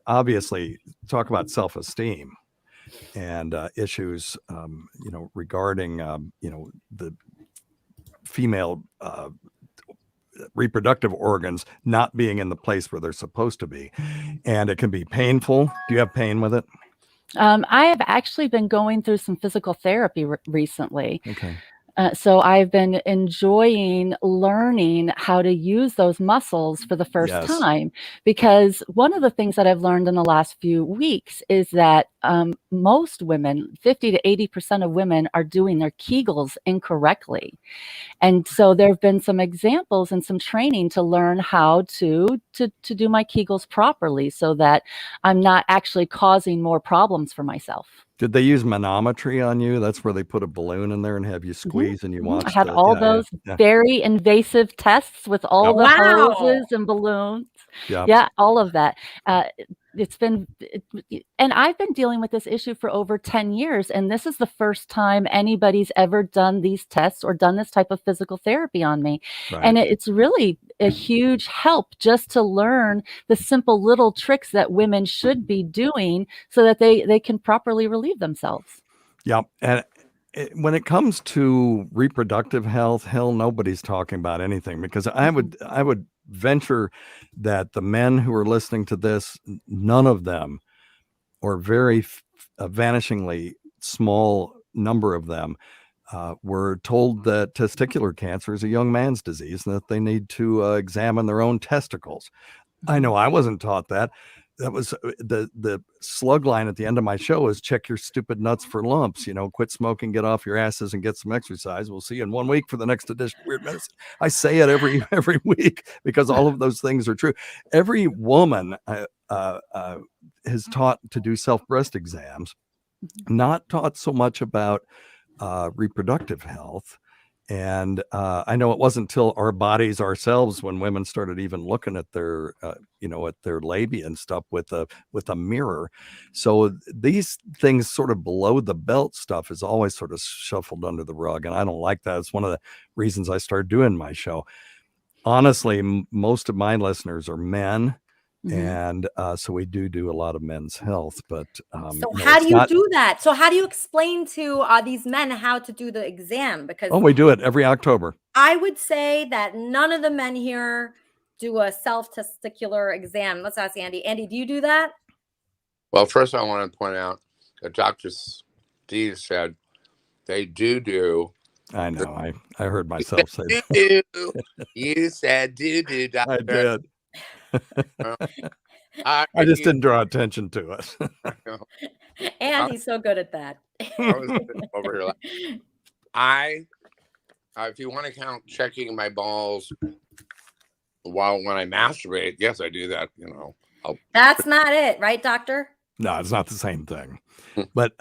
obviously, talk about self-esteem and issues, regarding, the female reproductive organs not being in the place where they're supposed to be. And it can be painful. Do you have pain with it? I have actually been going through some physical therapy recently. Okay. So I've been enjoying learning how to use those muscles for the first Yes. time, because one of the things that I've learned in the last few weeks is that most women, 50 to 80% of women, are doing their Kegels incorrectly. And so there have been some examples and some training to learn how to do my Kegels properly so that I'm not actually causing more problems for myself. Did they use manometry on you? That's where they put a balloon in there and have you squeeze and you watch. I had all those very invasive tests with all the hoses and balloons. Yep. Yeah, all of that. It's been, and I've been dealing with this issue for over 10 years. And this is the first time anybody's ever done these tests or done this type of physical therapy on me. Right. And it's really a huge help just to learn the simple little tricks that women should be doing so that they can properly relieve themselves. Yep. And when it comes to reproductive health, hell, nobody's talking about anything, because I would venture that the men who are listening to this, none of them, or very vanishingly small number of them, were told that testicular cancer is a young man's disease and that they need to examine their own testicles. I know I wasn't taught that. That was the slug line at the end of my show is check your stupid nuts for lumps, quit smoking, get off your asses and get some exercise. We'll see you in 1 week for the next edition of Weird Medicine. I say it every week because all of those things are true. Every woman is taught to do self-breast exams, not taught so much about reproductive health. And I know it wasn't until our bodies ourselves when women started even looking at their, at their labia and stuff with a mirror. So these things sort of below the belt stuff is always sort of shuffled under the rug. And I don't like that. It's one of the reasons I started doing my show. Honestly, most of my listeners are men. And so we do a lot of men's health, but so how do you do that? So how do you explain to these men how to do the exam? Because we do it every October. I would say that none of the men here do a self-testicular exam. Let's ask Andy. Andy, do you do that? Well, first I want to point out that Dr. Steve said they do. I know. I heard myself say that. You said do, doctor. I did. I just didn't draw attention to it. Andy's so good at that. I was over here. If you want to count checking my balls when I masturbate, yes, I do that. That's not it, right, doctor? No, it's not the same thing. But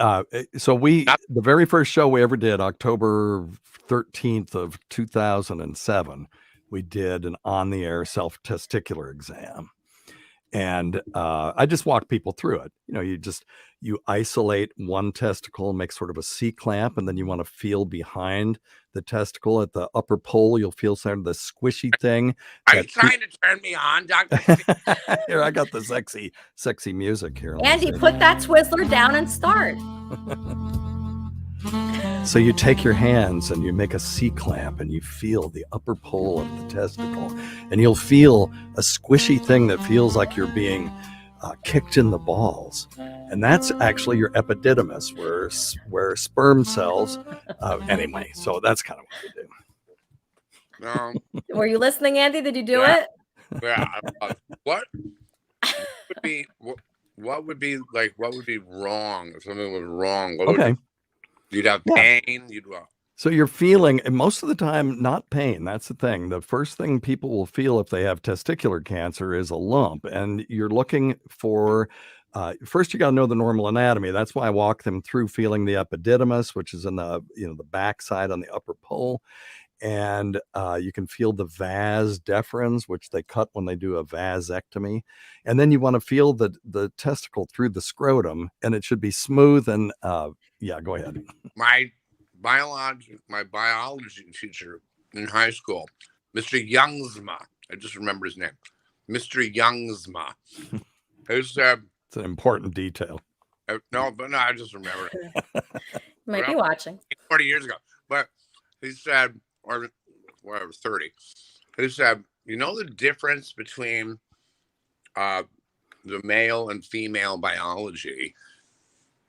so the very first show we ever did, October 13th of 2007. We did an on-the-air self-testicular exam. And I just walked people through it. You isolate one testicle and make sort of a C-clamp, and then you want to feel behind the testicle at the upper pole. You'll feel sort of the squishy thing. Are you trying to turn me on, Dr. Here, I got the sexy music here. Andy, put that Twizzler down and start. So you take your hands and you make a C-clamp and you feel the upper pole of the testicle, and you'll feel a squishy thing that feels like you're being kicked in the balls. And that's actually your epididymis, where sperm cells, anyway, so that's kind of what we do. Were you listening, Andy? Did you do it? Yeah. What would be wrong if something was wrong? You'd have pain. So you're feeling, and most of the time, not pain. That's the thing. The first thing people will feel if they have testicular cancer is a lump. And you're looking for, first you got to know the normal anatomy. That's why I walk them through feeling the epididymis, which is in the, the back side on the upper pole. And you can feel the vas deferens, which they cut when they do a vasectomy. And then you want to feel the testicle through the scrotum, and it should be smooth and, yeah, go ahead. My biology teacher in high school, Mr. Youngsma, I just remember his name, Mr. Youngsma. Who said, it's an important detail. No, I just remember it. Might be watching. 40 years ago. But he said, or whatever, 30. He said, the difference between the male and female biology?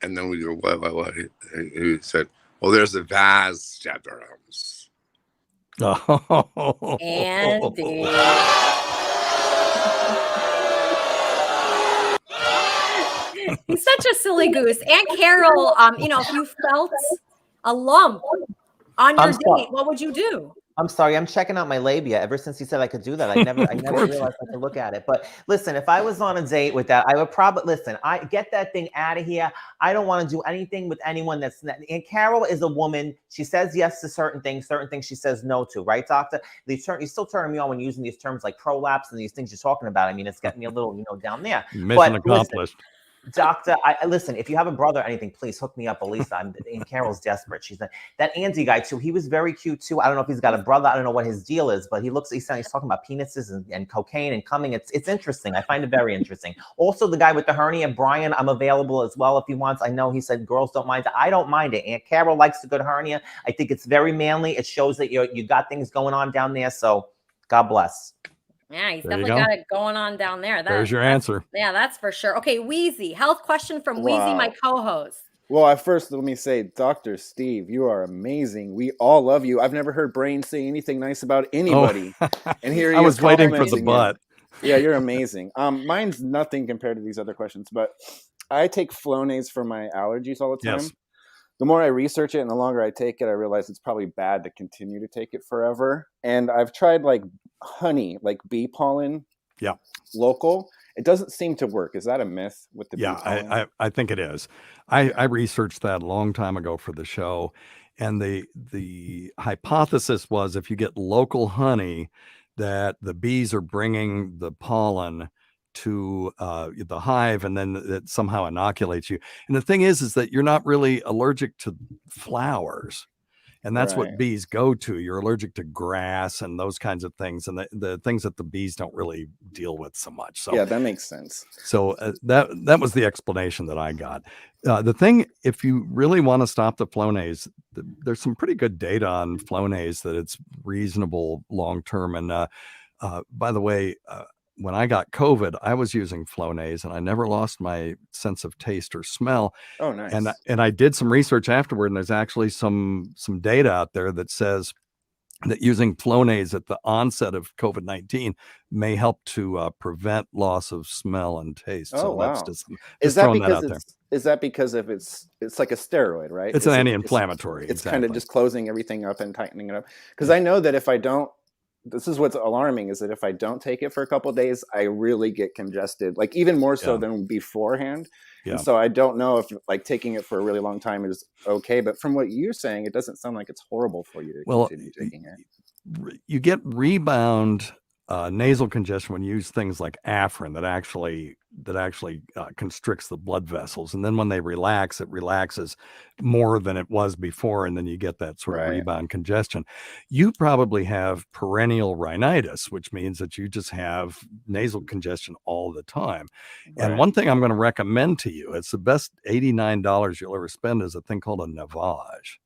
And then we go, what? He said, Well, there's a vast difference. Andy. He's such a silly goose. Aunt Carol, if you felt a lump on your date, what would you do? I'm sorry, I'm checking out my labia. Ever since he said I could do that, I never realized I could look at it. But listen, if I was on a date with that, I would probably I get that thing out of here. I don't want to do anything with anyone that's not. And Carol is a woman. She says yes to certain things she says no to, right, doctor? You're still turning me on when using these terms like prolapse and these things you're talking about. I mean, it's getting me a little, down there. Mission accomplished. Listen, doctor, I listen, if you have a brother or anything, please hook me up, Elisa. And Carol's desperate. She's that Andy guy too. He was very cute too. I don't know if he's got a brother. I don't know what his deal is, but he's talking about penises and cocaine and coming. It's interesting. I find it very interesting. Also, the guy with the hernia, Brian, I'm available as well if he wants. I know he said girls don't mind it. I don't mind it. Aunt Carol likes a good hernia. I think it's very manly. It shows that you got things going on down there. So God bless. Yeah, he's definitely got it going on down there. There's your answer. Yeah, that's for sure. Okay, Wheezy. Health question from Wheezy, my co-host. Well, at first, let me say, Dr. Steve, you are amazing. We all love you. I've never heard Brain say anything nice about anybody. And here he I is was waiting for the complimenting butt. you. Yeah, you're amazing. Mine's nothing compared to these other questions, but I take Flonase for my allergies all the time. Yes. The more I research it and the longer I take it, I realize it's probably bad to continue to take it forever. And I've tried like honey, like bee pollen. Yeah. Local. It doesn't seem to work. Is that a myth with the bee pollen? I think it is. I researched that a long time ago for the show. And the hypothesis was if you get local honey, that the bees are bringing the pollen to the hive, and then it somehow inoculates you. And the thing is that you're not really allergic to flowers, and that's what bees go to. You're allergic to grass and those kinds of things, and the things that the bees don't really deal with so much. So yeah, that makes sense. So that was the explanation that I got. The thing, if you really want to stop the Flonase, there's some pretty good data on Flonase that it's reasonable long term. And by the way, when I got COVID, I was using Flonase and I never lost my sense of taste or smell. Oh, nice. And I did some research afterward, and there's actually some data out there that says that using Flonase at the onset of COVID-19 may help to prevent loss of smell and taste. Oh, so wow. that's just Is that throwing because that out there. is that because of it's like a steroid, right? It's an anti-inflammatory. It's kind of just closing everything up and tightening it up. Because I know that if I don't, this is what's alarming, is that if I don't take it for a couple of days, I really get congested, like even more so than beforehand. Yeah. And so I don't know if like taking it for a really long time is okay. But from what you're saying, it doesn't sound like it's horrible for you to continue taking it. You get rebound nasal congestion when you use things like Afrin that actually constricts the blood vessels, and then when they relax, it relaxes more than it was before, and then you get that sort of rebound congestion. You probably have perennial rhinitis, which means that you just have nasal congestion all the time. And one thing I'm going to recommend to you, it's the best $89 you'll ever spend, is a thing called a Navage.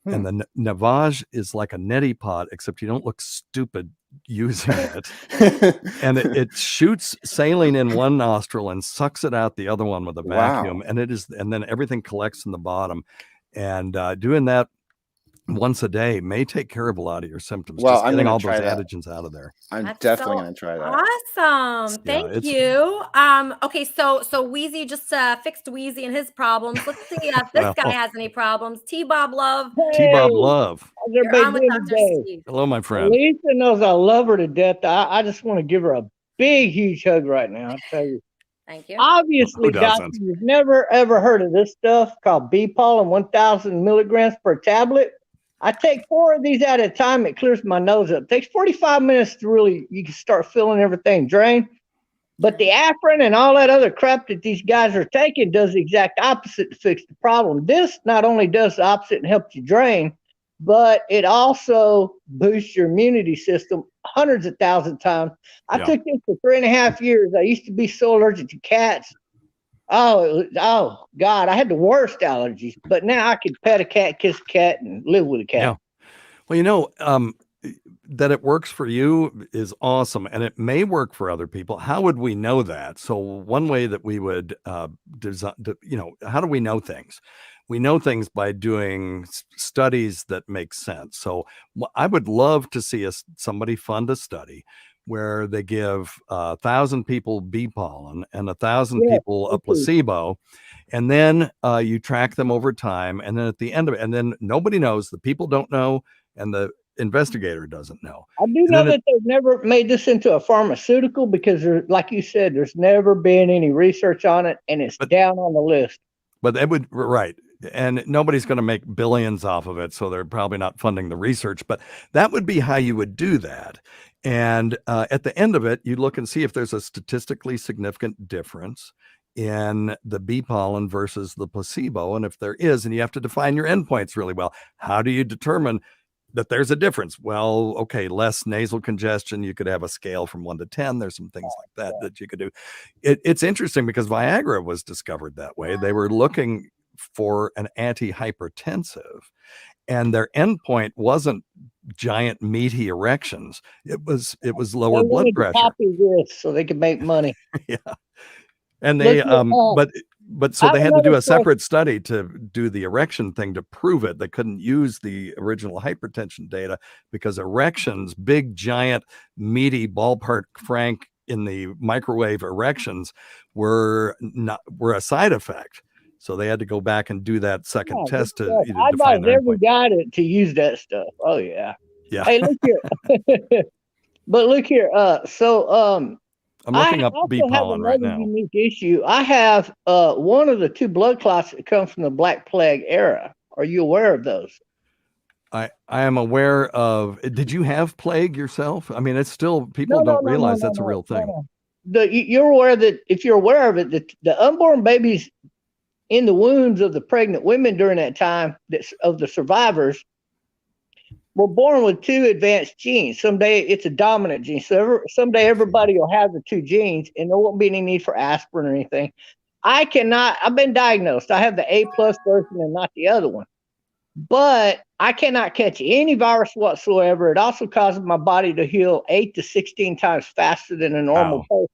And the Navage is like a neti pot, except you don't look stupid using it. And it shoots saline in one nostril and sucks it out the other one with a vacuum. Wow. And then everything collects in the bottom. And doing that once a day may take care of a lot of your symptoms. Well, just I'm getting gonna all try those that. antigens out of there. I'm definitely going to try that. Awesome. Thank you. Okay, so Wheezy just fixed Wheezy and his problems. Let's see if this guy has any problems. T-Bob Love. T-Bob Love. You're on with Dr. Steve. Hello, my friend. Lisa knows I love her to death. I just want to give her a big, huge hug right now. I'll tell you. Thank you. Obviously, doctor, you've never, ever heard of this stuff called bee pollen, 1,000 milligrams per tablet. I take 4 of these at a time. It clears my nose up. It takes 45 minutes to really, you can start feeling everything drain. But the Afrin and all that other crap that these guys are taking does the exact opposite to fix the problem. This not only does the opposite and helps you drain, but it also boosts your immunity system hundreds of thousands of times. I took this for 3.5 years. I used to be so allergic to cats. Oh God, I had the worst allergies, but now I can pet a cat, kiss a cat, and live with a cat. Yeah. Well, that it works for you is awesome, and it may work for other people. How would we know that? So one way that we would design, how do we know things? we know things by doing studies that make sense. So I would love to see somebody fund a study where they give 1,000 people bee pollen and 1,000 people a placebo, and then you track them over time, and then at the end of it, and then nobody knows, the people don't know, and the investigator doesn't know. I do know that they've never made this into a pharmaceutical because, like you said, there's never been any research on it, and it's down on the list. But that would, right. And nobody's going to make billions off of it, so they're probably not funding the research. But that would be how you would do that. And at the end of it, you look and see if there's a statistically significant difference in the bee pollen versus the placebo. And if there is, and you have to define your endpoints really well. How do you determine that there's a difference? Well, okay, less nasal congestion. You could have a scale from 1 to 10. There's some things like that that you could do. It's interesting because Viagra was discovered that way. They were looking for an antihypertensive, and their endpoint wasn't giant meaty erections. It was lower blood pressure. Copy this so they could make money. Yeah, and they but so they had to do a separate study to do the erection thing to prove it. They couldn't use the original hypertension data because erections, big giant meaty ballpark Frank in the microwave erections, were a side effect. So they had to go back and do that second test to I define advise every guy to use that stuff. Oh yeah. Yeah. Hey, look here. But look here. I'm looking up bee pollen right now. Unique issue. I have one of the 2 blood clots that comes from the Black Plague era. Are you aware of those? I am aware of. Did you have plague yourself? I mean, it's still, people don't realize that's a real thing. You're aware that, if you're aware of it, that the unborn babies in the wombs of the pregnant women during that time, of the survivors, were born with 2 advanced genes. Someday it's a dominant gene. So someday everybody will have the 2 genes, and there won't be any need for aspirin or anything. I've been diagnosed. I have the A+ version and not the other one. But I cannot catch any virus whatsoever. It also causes my body to heal 8 to 16 times faster than a normal person.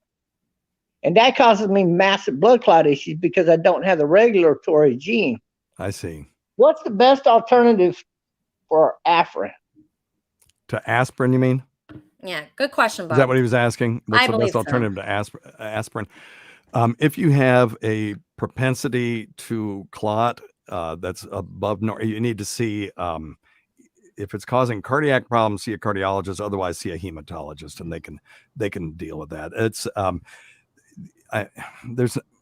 And that causes me massive blood clot issues because I don't have the regulatory gene. I see. What's the best alternative for aspirin? To aspirin, you mean? Yeah, good question, Bob. Is that what he was asking? What's the best so. alternative to aspirin? If you have a propensity to clot that's above normal, you need to see if it's causing cardiac problems, see a cardiologist. Otherwise, see a hematologist, and they can deal with that. It's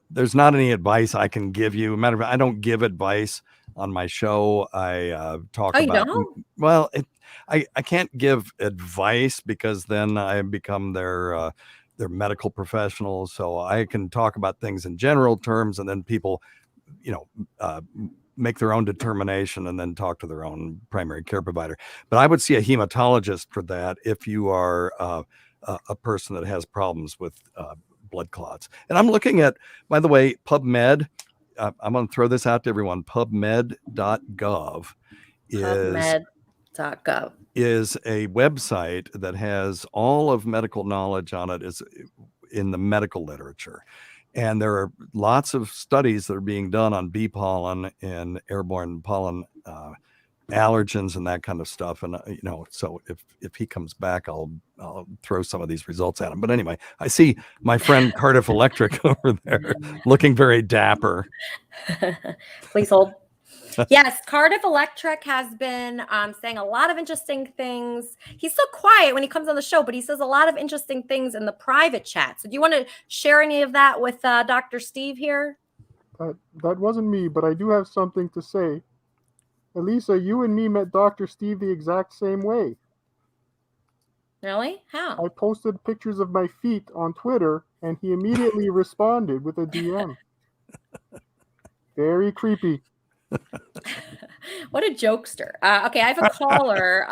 there's not any advice I can give you. Matter of fact, I don't give advice on my show. I talk about. You don't? Well, I can't give advice because then I become their medical professional. So I can talk about things in general terms, and then people, make their own determination and then talk to their own primary care provider. But I would see a hematologist for that if you are a person that has problems with blood clots. And I'm looking at, by the way, PubMed. I'm going to throw this out to everyone. PubMed.gov is a website that has all of medical knowledge on it, is in the medical literature. And there are lots of studies that are being done on bee pollen and airborne pollen allergens and that kind of stuff. And, so if he comes back, I'll throw some of these results at him. But anyway, I see my friend Cardiff Electric over there looking very dapper. Please hold. Yes, Cardiff Electric has been saying a lot of interesting things. He's so quiet when he comes on the show, but he says a lot of interesting things in the private chat. So do you want to share any of that with Dr. Steve here? That wasn't me, but I do have something to say. Elisa, you and me met Dr. Steve the exact same way. Really? How? I posted pictures of my feet on Twitter, and he immediately responded with a DM. Very creepy. What a jokester. Okay, I have a caller.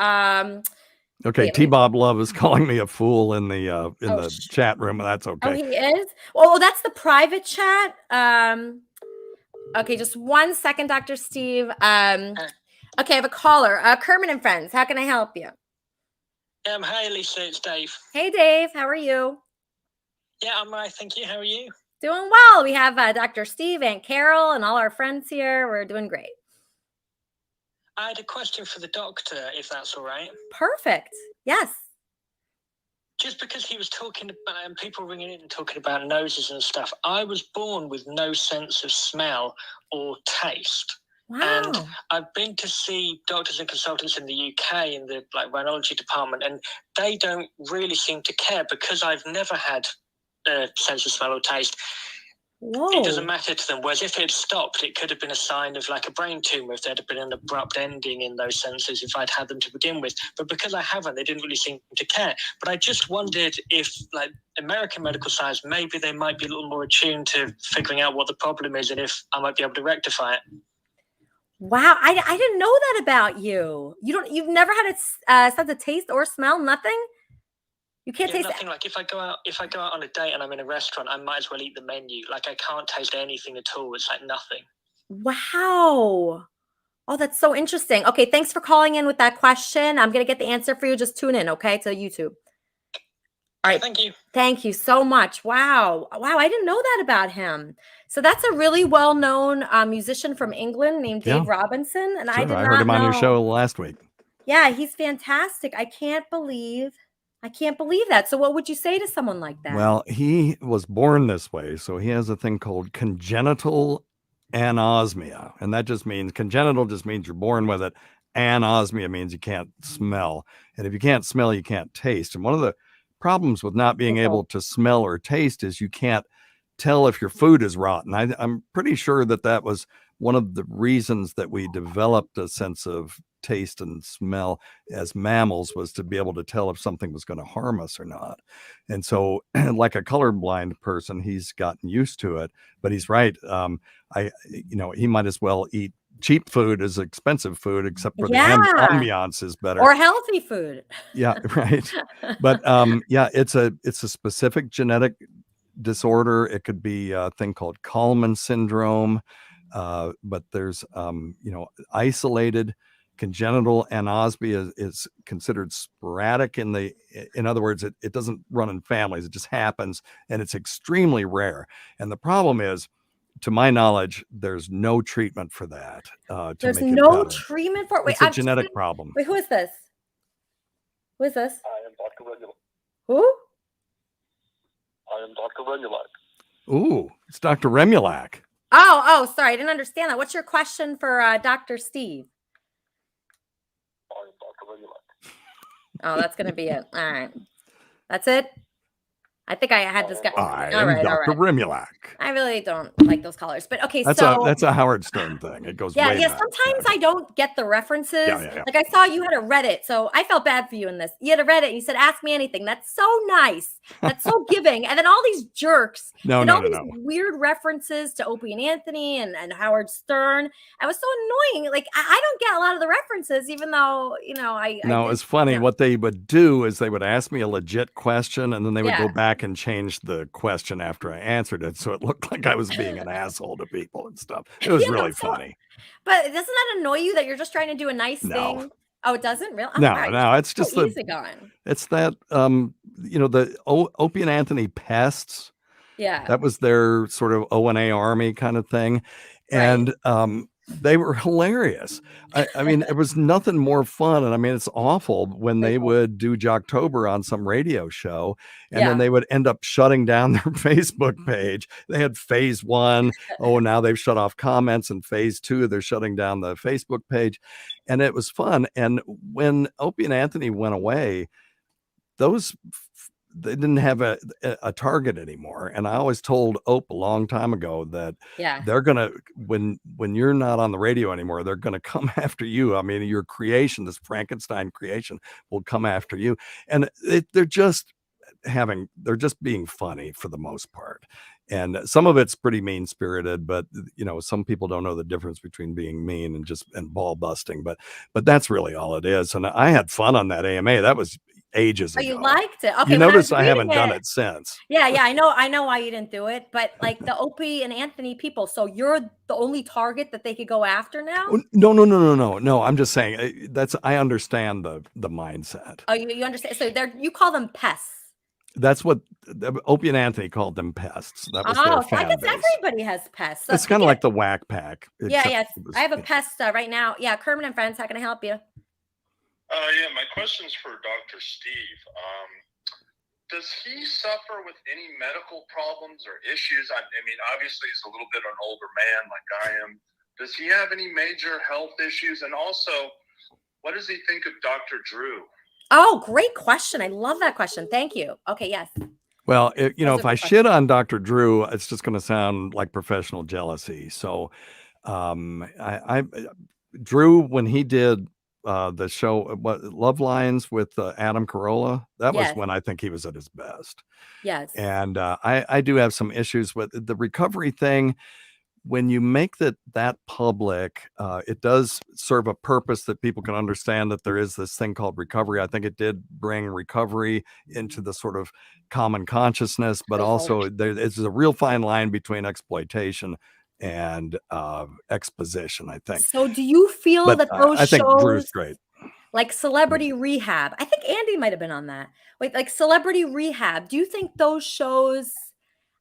Okay, T-Bob Love is calling me a fool in the chat room. That's okay. Oh, he is? Oh, that's the private chat. Okay, just 1 second, Dr. Steve. Okay, I have a caller. Kermit and Friends, how can I help you? Hi, Lisa. It's Dave. Hey, Dave. How are you? Yeah, I'm right. Thank you. How are you? Doing well. We have Dr. Steve, Aunt Carol, and all our friends here. We're doing great. I had a question for the doctor, if that's all right. Perfect. Yes. Just because he was talking about, and people ringing in and talking about noses and stuff, I was born with no sense of smell or taste. Wow. And I've been to see doctors and consultants in the UK in the rhinology department, and they don't really seem to care because I've never had a sense of smell or taste. Whoa. It doesn't matter to them. Whereas if it had stopped, it could have been a sign of like a brain tumor if there had been an abrupt ending in those senses if I'd had them to begin with. But because I haven't, they didn't really seem to care. But I just wondered if, like American medical science, maybe they might be a little more attuned to figuring out what the problem is and if I might be able to rectify it. Wow, I didn't know that about you. You've never had a sense of taste or smell, nothing? You can't taste nothing. Like if I go out on a date and I'm in a restaurant, I might as well eat the menu. Like I can't taste anything at all. It's like nothing. Wow. Oh, that's so interesting. Okay, thanks for calling in with that question. I'm gonna get the answer for you. Just tune in, okay, to YouTube. All right. Thank you. Thank you so much. Wow. Wow, I didn't know that about him. So that's a really well-known musician from England named Dave Robinson. And Sure, I did I not heard him on your know. show last week. Yeah, he's fantastic. I can't believe that. So what would you say to someone like that? Well, he was born this way, so he has a thing called congenital anosmia, and that just means congenital just means you're born with it. Anosmia means you can't smell, and if you can't smell, you can't taste. And one of the problems with not being able to smell or taste is you can't tell if your food is rotten. I'm pretty sure that was one of the reasons that we developed a sense of taste and smell as mammals, was to be able to tell if something was going to harm us or not. And so like a colorblind person, he's gotten used to it, but he's right. He might as well eat cheap food as expensive food, except for the ambiance is better. Or healthy food. Yeah, right. But it's a specific genetic disorder. It could be a thing called Kallman syndrome. But there's isolated congenital anosmia is considered sporadic in other words, it doesn't run in families. It just happens, and it's extremely rare. And the problem is, to my knowledge, there's no treatment for that. There's no treatment for it. Wait, it's a genetic problem. Wait, who is this? Who is this? I am Dr. Remulak. Who? I am Dr. Remulak. Ooh, it's Dr. Remulak. Oh, sorry. I didn't understand that. What's your question for Dr. Steve? I am Dr. Remulak. Oh, that's going to be it. All right. That's it? I think I had this guy. I am Dr. Remulak. I really don't like those colors, but okay. That's a Howard Stern thing. It goes way back. Sometimes I don't get the references. Yeah. Like I saw you had a Reddit, so I felt bad for you in this. You had a Reddit, and you said, "Ask me anything." That's so nice. That's so giving. And then all these jerks no. weird references to Opie and Anthony and Howard Stern. I was so annoying. Like I don't get a lot of the references, even though No, it's funny. Yeah. What they would do is they would ask me a legit question, and then they would go back and change the question after I answered it, so it looked like I was being an asshole to people and stuff. It was really funny. But doesn't that annoy you that you're just trying to do a nice thing? Oh, it doesn't really? No, it's just so easygoing. It's that the Opie and Anthony pests. Yeah. That was their sort of O&A army kind of thing. And they were hilarious. I mean, it was nothing more fun. And I mean, it's awful when they would do Jocktober on some radio show, and then they would end up shutting down their Facebook page. They had phase 1. Oh, now they've shut off comments, and phase 2, they're shutting down the Facebook page. And it was fun. And when Opie and Anthony went away, they didn't have a target anymore. And I always told Ope a long time ago that they're gonna, when you're not on the radio anymore, they're gonna come after you. I mean, your creation, this Frankenstein creation, will come after you. And they're just being funny for the most part. And some of it's pretty mean spirited, but some people don't know the difference between being mean and ball busting. But that's really all it is. And I had fun on that AMA. That was ages ago. You liked it. Okay. You notice I haven't done it since. Yeah. I know why you didn't do it, but like the Opie and Anthony people, so you're the only target that they could go after now? No. I'm just saying I understand the mindset. Oh, you understand. So you call them pests. That's what Opie and Anthony called them, pests. That was their Oh, so I fan guess base. everybody has pests. So It's kind of speaking like the Whack Pack. yeah, except yes. it was, I have a you know. pest right now. Yeah, Kermit and Friends, how can I help you? Yeah, my question's for Dr. Steve. Does he suffer with any medical problems or issues? I mean, obviously he's a little bit an older man like I am. Does he have any major health issues? And also, what does he think of Dr. Drew? Oh, great question. I love that question. Thank you. Okay, yes. Well, you know, Those if are I good shit on Dr. Drew, it's just going to sound like professional jealousy. So, Drew, when he did the show, what Love Lines with Adam Carolla, that was Yes. when I think he was at his best. Yes. And I do have some issues with the recovery thing. When you make that public, it does serve a purpose that people can understand that there is this thing called recovery. I think it did bring recovery into the sort of common consciousness, but also there's a real fine line between exploitation and exposition, I think. So do you feel But that those I think Drew's shows great. like Celebrity Rehab, I think Andy might have been on that. Wait, like Celebrity Rehab, do you think those shows,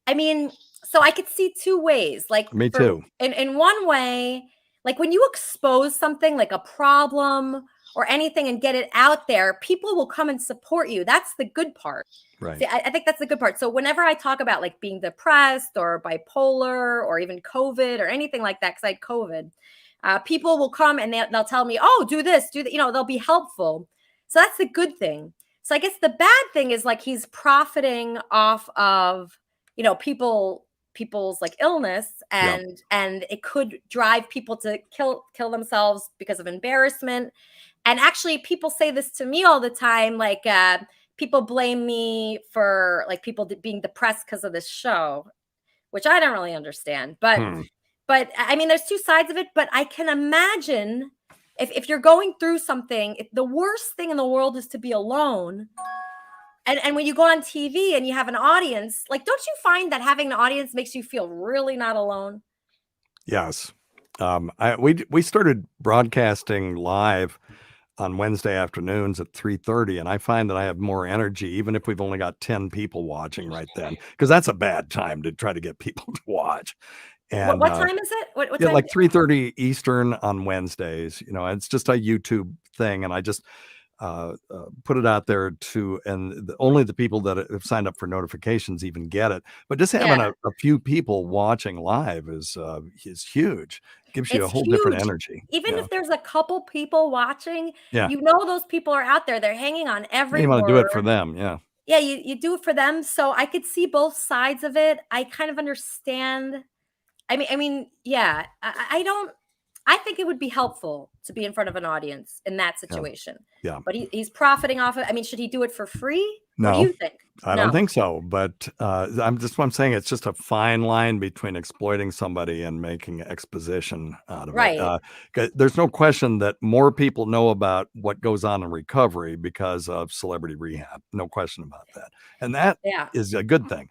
I mean, so I could see two ways. Like Me too. In one way, like when you expose something like a problem or anything and get it out there, people will come and support you. That's the good part. Right. See, I think that's the good part. So whenever I talk about like being depressed or bipolar or even COVID or anything like that, because I had COVID, people will come and they'll tell me, oh, do this, do that. You know, they'll be helpful. So that's the good thing. So I guess the bad thing is like he's profiting off of, you know, people's like illness and it could drive people to kill themselves because of embarrassment. And actually people say this to me all the time, like people blame me for like people being depressed because of this show, which I don't really understand. But I mean, there's two sides of it, but I can imagine if you're going through something, the worst thing in the world is to be alone. And when you go on TV and you have an audience, like, don't you find that having an audience makes you feel really not alone? Yes. We started broadcasting live on Wednesday afternoons at 3:30, and I find that I have more energy, even if we've only got 10 people watching right then, because that's a bad time to try to get people to watch. And what time is it? What yeah, time? like 3:30 Eastern on Wednesdays. You know, it's just a YouTube thing, and I just put it out there and only the people that have signed up for notifications even get it. But just having a few people watching live is huge. Gives you a whole different energy. Even if there's a couple people watching, you know those people are out there. They're hanging on every You want to word. do it for them, yeah. Yeah, you do it for them. So I could see both sides of it. I kind of understand. I mean, yeah. I think it would be helpful to be in front of an audience in that situation. Yeah. But he's profiting off it. I mean, should he do it for free? No, what do you think? I don't think so. But I'm saying it's just a fine line between exploiting somebody and making exposition out of it. 'Cause there's no question that more people know about what goes on in recovery because of Celebrity Rehab. No question about that. And that is a good thing.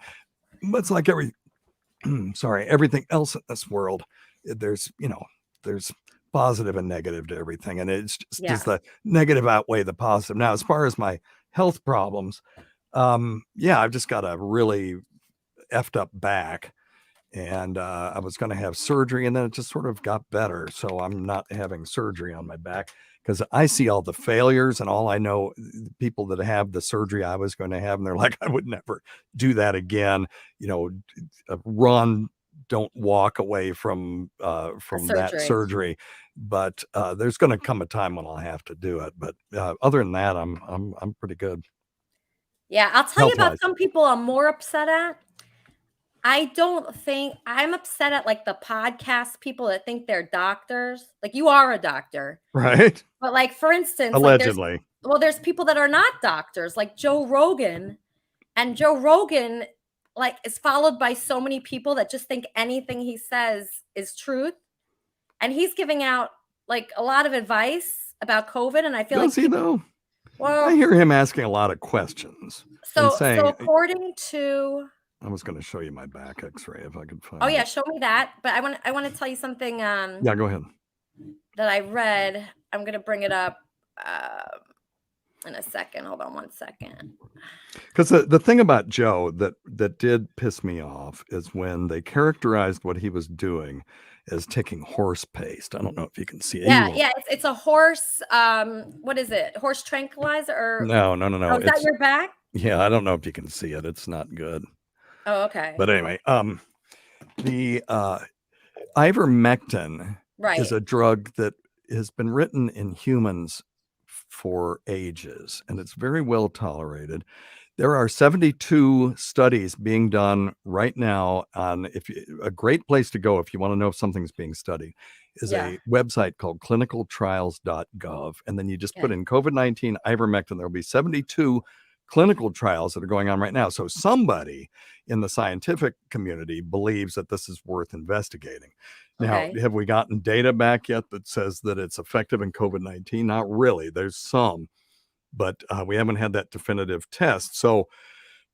But it's like everything else in this world. There's positive and negative to everything. And it's just the negative outweigh the positive. Now, as far as my health problems, I've just got a really effed up back, and I was going to have surgery, and then it just sort of got better. So I'm not having surgery on my back because I see all the failures, and all I know people that have the surgery I was going to have, and they're like, I would never do that again. You know, don't walk away from that surgery. But there's going to come a time when I'll have to do it. But other than that, I'm pretty good. Yeah, I'll tell you about some people I'm more upset at. I'm upset at like the podcast people that think they're doctors. Like you are a doctor. Right. But like, for instance, allegedly. There's people that are not doctors, like Joe Rogan. And Joe Rogan like is followed by so many people that just think anything he says is truth. And he's giving out like a lot of advice about COVID. And I feel Does he though? Well, I hear him asking a lot of questions. So saying, according to, I was going to show you my back X-ray if I could find. Oh yeah, show me that. But I want to tell you something. Yeah, go ahead. That I read. I'm going to bring it up. in a second. Hold on one second. Because the thing about Joe that did piss me off is when they characterized what he was doing as taking horse paste. I don't know if you can see it. Yeah, yeah, it's a horse. What is it? Horse tranquilizer? Or No. oh, is that your back? Yeah, I don't know if you can see it. It's not good. Oh, okay. But anyway, the ivermectin is a drug that has been written in humans for ages, and it's very well tolerated. There are 72 studies being done right now on a great place to go if you want to know if something's being studied is a website called clinicaltrials.gov. And then you just put in COVID-19 ivermectin. There'll be 72 clinical trials that are going on right now. So somebody in the scientific community believes that this is worth investigating. Now, have we gotten data back yet that says that it's effective in COVID-19? Not really. There's some, but we haven't had that definitive test. So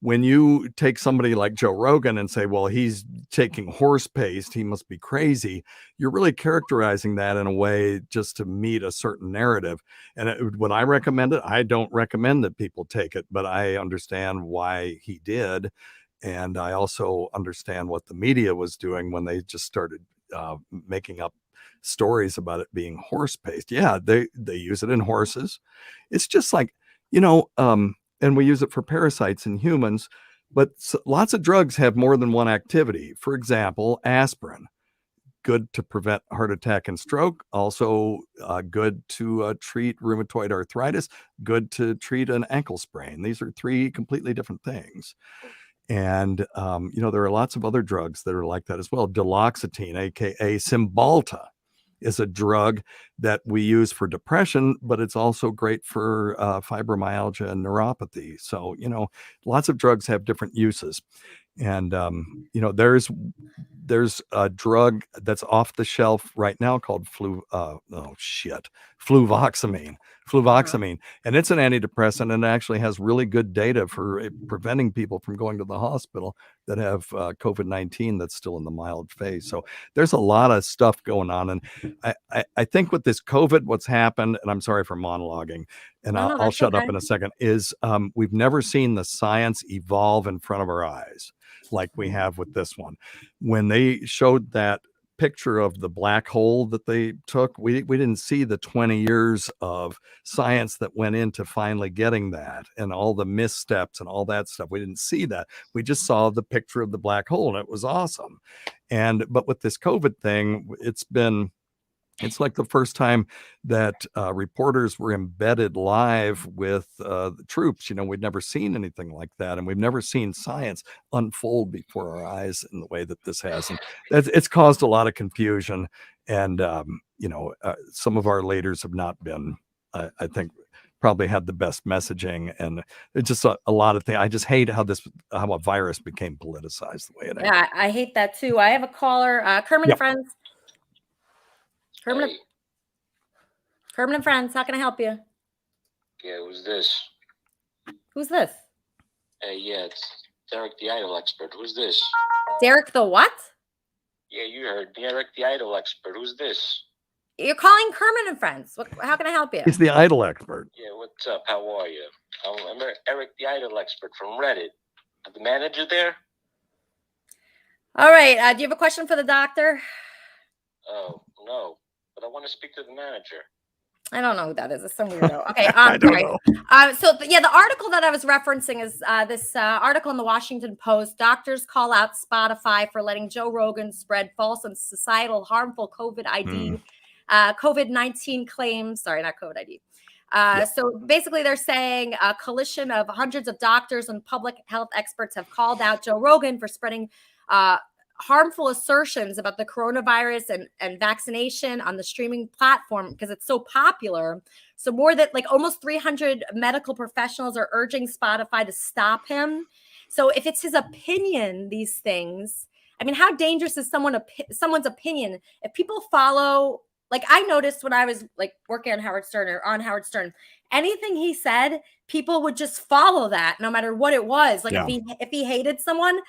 when you take somebody like Joe Rogan and say, well, he's taking horse paste, he must be crazy, you're really characterizing that in a way just to meet a certain narrative. And would I recommend it? I don't recommend that people take it, but I understand why he did. And I also understand what the media was doing when they just started making up stories about it being horse paste. Yeah, they use it in horses. It's just like, and we use it for parasites in humans, but lots of drugs have more than one activity. For example, aspirin, good to prevent heart attack and stroke, also good to treat rheumatoid arthritis, good to treat an ankle sprain. These are three completely different things. And, there are lots of other drugs that are like that as well. Duloxetine, aka Cymbalta, is a drug that we use for depression, but it's also great for fibromyalgia and neuropathy. So, lots of drugs have different uses. And, there's a drug that's off the shelf right now called fluvoxamine. And it's an antidepressant and actually has really good data for preventing people from going to the hospital that have COVID-19 that's still in the mild phase. So there's a lot of stuff going on. And I think with this COVID, what's happened, and I'm sorry for monologuing, and I'll shut up in a second, is we've never seen the science evolve in front of our eyes like we have with this one. When they showed that picture of the black hole that they took, we didn't see the 20 years of science that went into finally getting that and all the missteps and all that stuff. We didn't see that. We just saw the picture of the black hole and it was awesome. But with this COVID thing, it's like the first time that reporters were embedded live with the troops. We'd never seen anything like that. And we've never seen science unfold before our eyes in the way that this has. And it's caused a lot of confusion. And, some of our leaders have not been, I think, probably had the best messaging. And it's just a lot of things. I just hate how a virus became politicized the way it is. Yeah, I hate that too. I have a caller, Kermit and Friends. Kermit and Friends, how can I help you? Yeah, who's this? Who's this? Yeah, it's Derek the Idol Expert. Who's this? Derek the what? Yeah, you heard. Derek the Idol Expert. Who's this? You're calling Kermit and Friends. How can I help you? He's the Idol Expert. Yeah, what's up? How are you? I'm Eric the Idol Expert from Reddit. The manager there? All right. Do you have a question for the doctor? Oh, no. But I want to speak to the manager. I don't know who that is. It's some weirdo. Okay, I don't know. The article that I was referencing is this article in the Washington Post. Doctors call out Spotify for letting Joe Rogan spread false and societal harmful COVID-19 claims. Sorry, not COVID ID. So basically they're saying a coalition of hundreds of doctors and public health experts have called out Joe Rogan for spreading harmful assertions about the coronavirus and vaccination on the streaming platform because it's so popular. So more than almost 300 medical professionals are urging Spotify to stop him. So if it's his opinion, these things, I mean, how dangerous is someone's opinion? If people follow, I noticed when I was working on Howard Stern, anything he said, people would just follow that no matter what it was. If he hated someone,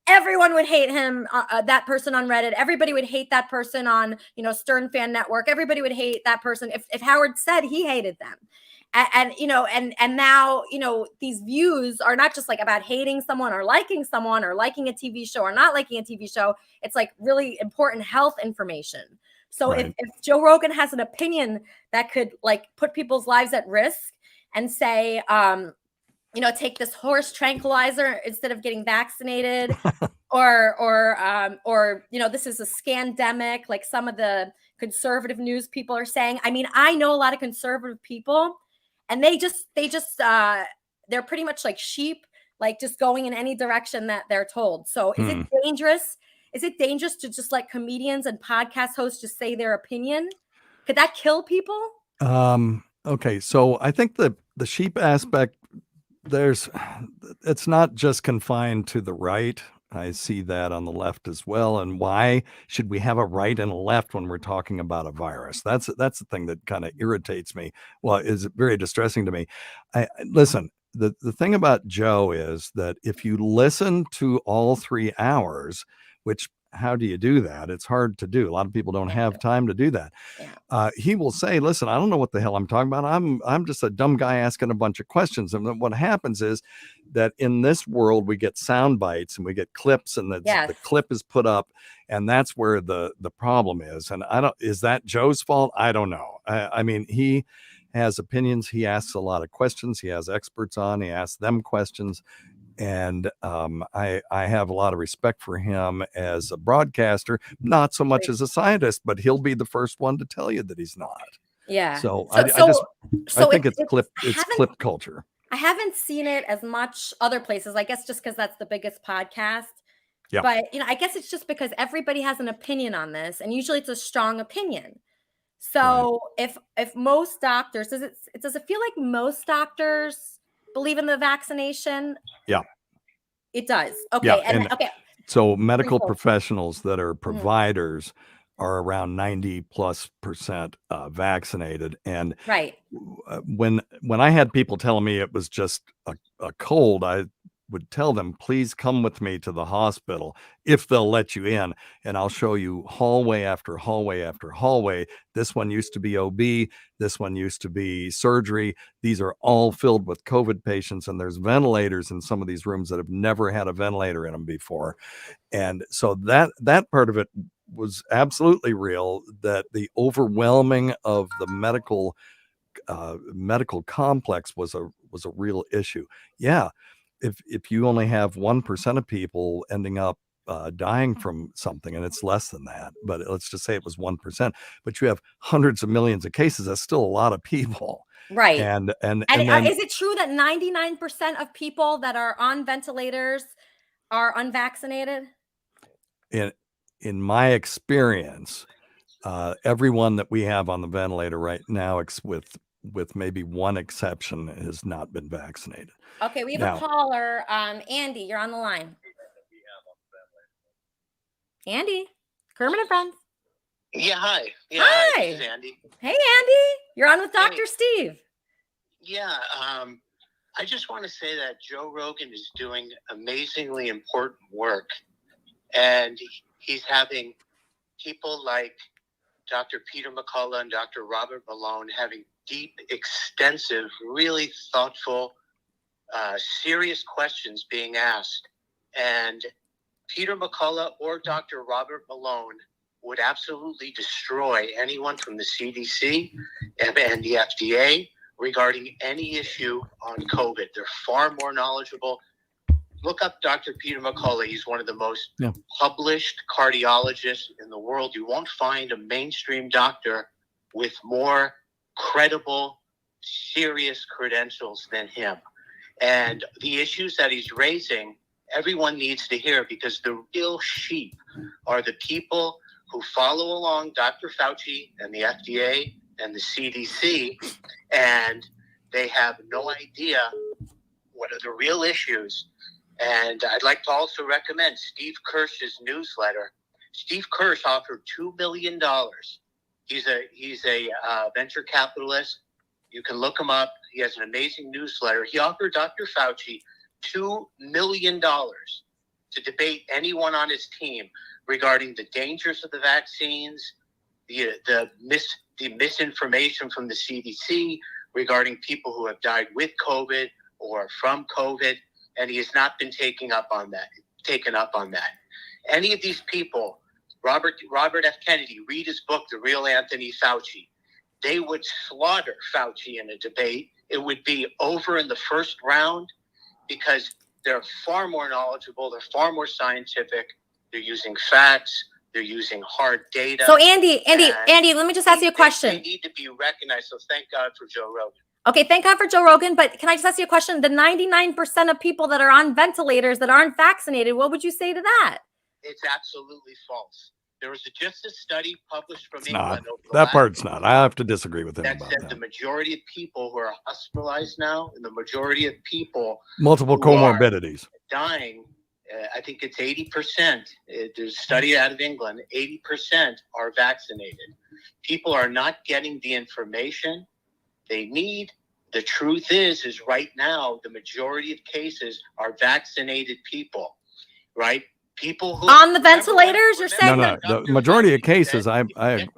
everyone would hate him, that person on Reddit. Everybody would hate that person on, Stern Fan Network. Everybody would hate that person if Howard said he hated them. And now, these views are not just like about hating someone or liking a TV show or not liking a TV show. It's like really important health information. So Right. if Joe Rogan has an opinion that could like put people's lives at risk and say, take this horse tranquilizer instead of getting vaccinated, or this is a scandemic, like some of the conservative news people are saying. I mean, I know a lot of conservative people, and they're pretty much like sheep, like just going in any direction that they're told. So is it dangerous? Is it dangerous to just let comedians and podcast hosts just say their opinion? Could that kill people? Okay, so I think the sheep aspect, it's not just confined to the right. I see that on the left as well. And why should we have a right and a left when we're talking about a virus? That's the thing that kind of irritates me. Well, is very distressing to me. Listen, the thing about Joe is that if you listen to all 3 hours, which how do you do that? It's hard to do. A lot of people don't have time to do that. He will say, listen, I don't know what the hell I'm talking about. I'm just a dumb guy asking a bunch of questions. And then what happens is that in this world, we get sound bites and we get clips, and the clip is put up, and that's where the problem is. And is that Joe's fault? I don't know. I mean, he has opinions. He asks a lot of questions. He has experts on, he asks them questions. And I have a lot of respect for him as a broadcaster, not so much as a scientist, but he'll be the first one to tell you that he's not. Yeah. So I think it's clip culture. I haven't seen it as much other places, I guess, just because that's the biggest podcast. Yeah. But, I guess it's just because everybody has an opinion on this, and usually it's a strong opinion. So if most doctors, does it feel like most doctors believe in the vaccination? Yeah. It does. Okay. Yeah, And okay. So medical professionals that are providers are around 90+% vaccinated. And right. When I had people telling me it was just a cold, I would tell them, please come with me to the hospital if they'll let you in, and I'll show you hallway after hallway after hallway. This one used to be OB. This one used to be surgery. These are all filled with COVID patients, and there's ventilators in some of these rooms that have never had a ventilator in them before. And so that part of it was absolutely real, that the overwhelming of the medical complex was a real issue. Yeah. If you only have 1% of people ending up dying from something, and it's less than that, but let's just say it was 1%, but you have hundreds of millions of cases, that's still a lot of people. Right. And then, is it true that 99% of people that are on ventilators are unvaccinated? In my experience, everyone that we have on the ventilator right now, with maybe one exception, has not been vaccinated. Okay, we have a caller. Andy, you're on the line. Andy, Kermit and Friends. Yeah, hi. Yeah, hi. This is Andy. Hey, Andy. You're on with Dr. Steve. Yeah, I just want to say that Joe Rogan is doing amazingly important work, and he's having people like Dr. Peter McCullough and Dr. Robert Malone having deep, extensive, really thoughtful, serious questions being asked. And Peter McCullough or Dr. Robert Malone would absolutely destroy anyone from the CDC and the FDA regarding any issue on COVID. They're far more knowledgeable. Look up Dr. Peter McCullough. He's one of the most published cardiologists in the world. You won't find a mainstream doctor with more credible, serious credentials than him. And the issues that he's raising, everyone needs to hear, because the real sheep are the people who follow along Dr. Fauci and the FDA and the CDC, and they have no idea what are the real issues. And I'd like to also recommend Steve Kirsch's newsletter. Steve Kirsch offered $2 million. He's a venture capitalist. You can look him up. He has an amazing newsletter. He offered Dr. Fauci $2 million to debate anyone on his team regarding the dangers of the vaccines, the misinformation from the CDC regarding people who have died with COVID or from COVID, and he has not been taken up on that. Any of these people, Robert F. Kennedy, read his book, The Real Anthony Fauci. They would slaughter Fauci in a debate. It would be over in the first round because they're far more knowledgeable. They're far more scientific. They're using facts. They're using hard data. So Andy, let me just ask you a question. They need to be recognized. So thank God for Joe Rogan. Okay, thank God for Joe Rogan, but can I just ask you a question? The 99% of people that are on ventilators that aren't vaccinated, what would you say to that? It's absolutely false. There was just a study published from It's not. England over the That last part's not. I have to disagree with him that about said that. the majority of people who are hospitalized now and the majority of people Multiple who are comorbidities. dying, I think it's 80%. There's a study out of England, 80% are vaccinated. People are not getting the information they need. The truth is right now, the majority of cases are vaccinated people, right? People who on the ventilators, you're saying? No. The majority of cases, I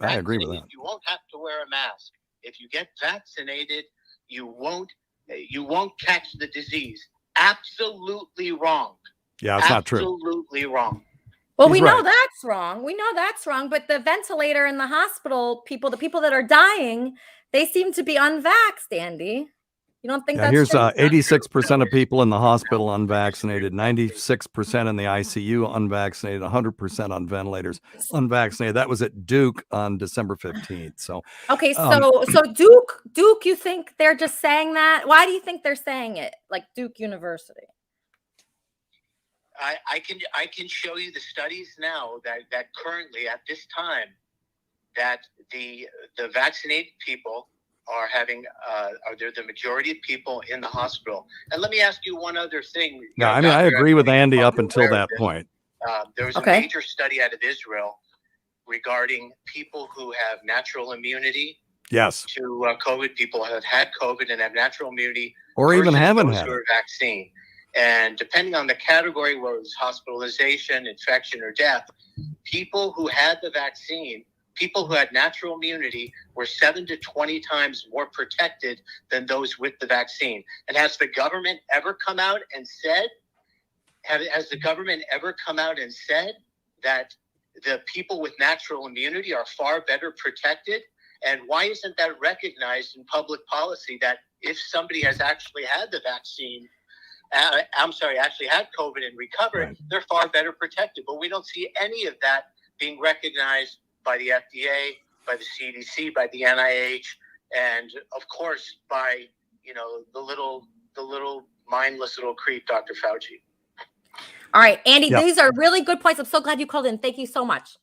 agree with that. You won't have to wear a mask. If you get vaccinated, you won't catch the disease. Absolutely wrong. Yeah, it's not true. Absolutely wrong. Well, He's we know right. that's wrong. We know that's wrong. But the ventilator in the hospital people, the people that are dying, they seem to be unvaxxed, Andy. You don't think Yeah, that's here's true? 86% of people in the hospital unvaccinated, 96% in the ICU unvaccinated, 100% on ventilators unvaccinated. That was at Duke on December 15th. So Okay, so Duke, you think they're just saying that? Why do you think they're saying it? Like Duke University? I can show you the studies now that currently at this time that the vaccinated people are having they're the majority of people in the hospital. And let me ask you one other thing. yeah, I mean, I agree with Andy up until that point. There was a major study out of Israel regarding people who have natural immunity Yes. to COVID. People have had COVID and have natural immunity, Or even versus haven't those had who it. are vaccine. And depending on the category, whether it's hospitalization, infection, or death, people who had the vaccine, people who had natural immunity were 7 to 20 times more protected than those with the vaccine. And has the government ever come out and said, has the government ever come out and said that the people with natural immunity are far better protected? And why isn't that recognized in public policy that if somebody has actually had the vaccine, actually had COVID and recovered, they're far better protected? But we don't see any of that being recognized by the FDA, by the CDC, by the NIH, and of course by the little mindless little creep, Dr. Fauci. All right, Andy, Yeah. these are really good points. I'm so glad you called in. Thank you so much.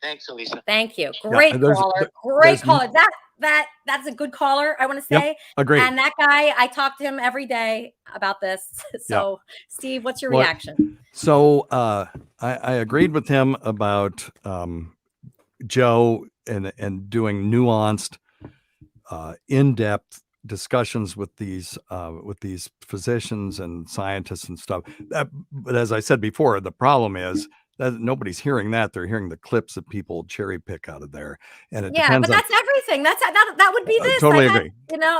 Thanks, Elisa. Thank you. Great and there's- caller. there's- Great caller. That's a good caller, I want to Yep, say. agreed. And that guy, I talk to him every day about this. So, Steve, what's your Well, reaction? So I agreed with him about Joe and doing nuanced, in-depth discussions with these physicians and scientists and stuff. But as I said before, the problem is that nobody's hearing that. They're hearing the clips that people cherry pick out of there, and it Yeah, depends but on. that's everything. That would be this. Totally I've had- agree.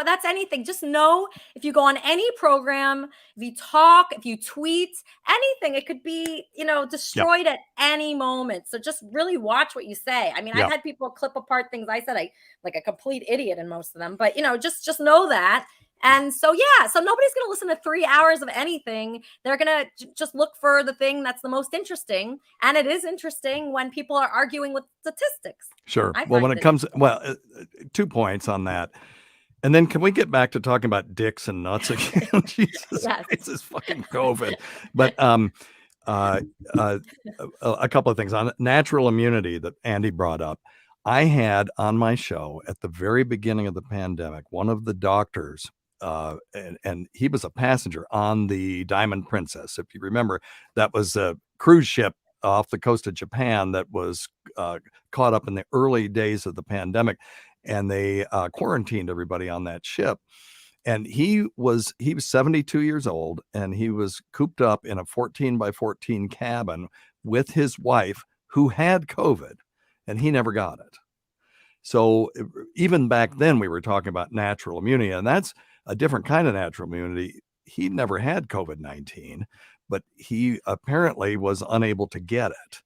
that's anything. Just know if you go on any program, if you talk, if you tweet, anything, it could be, destroyed at any moment. So just really watch what you say. I mean, Yep. I've had people clip apart things I said. I like a complete idiot in most of them, but just know that. And so, so nobody's going to listen to 3 hours of anything. They're going to just look for the thing that's the most interesting. And it is interesting when people are arguing with statistics. Sure. I Well, when find it comes, 2 points on that. And then can we get back to talking about dicks and nuts again? Jesus Yes. Christ, this fucking COVID. But a couple of things on natural immunity that Andy brought up. I had on my show at the very beginning of the pandemic, one of the doctors, and he was a passenger on the Diamond Princess. If you remember, that was a cruise ship off the coast of Japan that was caught up in the early days of the pandemic, and they quarantined everybody on that ship. And he was 72 years old, and he was cooped up in a 14 by 14 cabin with his wife who had COVID, and he never got it. So even back then we were talking about natural immunity, and that's a different kind of natural immunity. He never had COVID-19, but he apparently was unable to get it.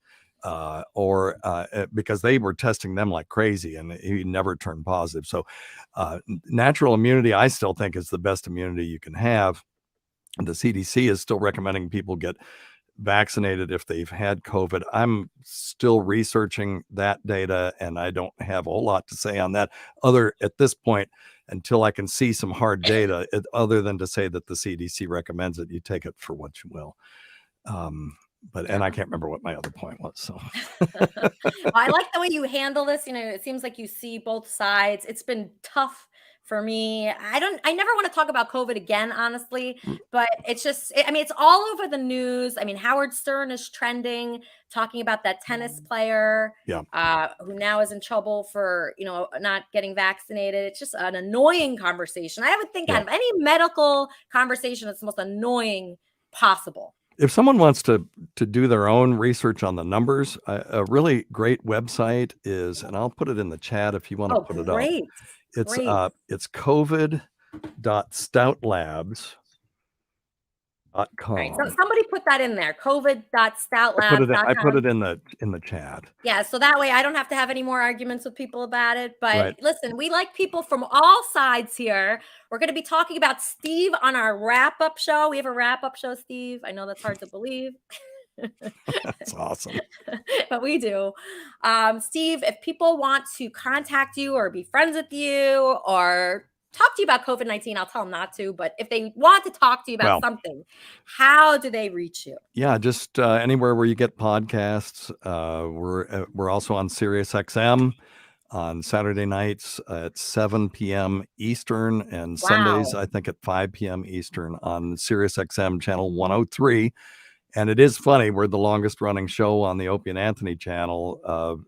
Because they were testing them like crazy, and he never turned positive. So natural immunity, I still think, is the best immunity you can have. And the CDC is still recommending people get vaccinated if they've had COVID. I'm still researching that data, and I don't have a whole lot to say on that at this point, until I can see some hard data, other than to say that the CDC recommends it. You take it for what you will. And I can't remember what my other point was. So Well, I like the way you handle this. It seems like you see both sides. It's been tough for me. I never want to talk about COVID again, honestly, but it's all over the news. I mean, Howard Stern is trending, talking about that tennis player who now is in trouble for, not getting vaccinated. It's just an annoying conversation. I would think out of any medical conversation, it's the most annoying possible. If someone wants to do their own research on the numbers, a really great website is, and I'll put it in the chat if you want to put it up. It's covid.stoutlabs.com. Right, so somebody put that in there. covid.stoutlabs.com. I put it in the chat. Yeah, so that way I don't have to have any more arguments with people about it. But listen, we like people from all sides here. We're going to be talking about Steve on our wrap-up show. We have a wrap-up show, Steve. I know that's hard to believe. That's awesome. But we do. Steve, if people want to contact you or be friends with you or talk to you about COVID-19, I'll tell them not to, but if they want to talk to you about something, how do they reach you? Yeah, just anywhere where you get podcasts. We're also on Sirius XM on Saturday nights at 7 p.m. Eastern, and Sundays, I think, at 5 p.m. Eastern on Sirius XM channel 103. And it is funny, we're the longest running show on the Opie and Anthony channel,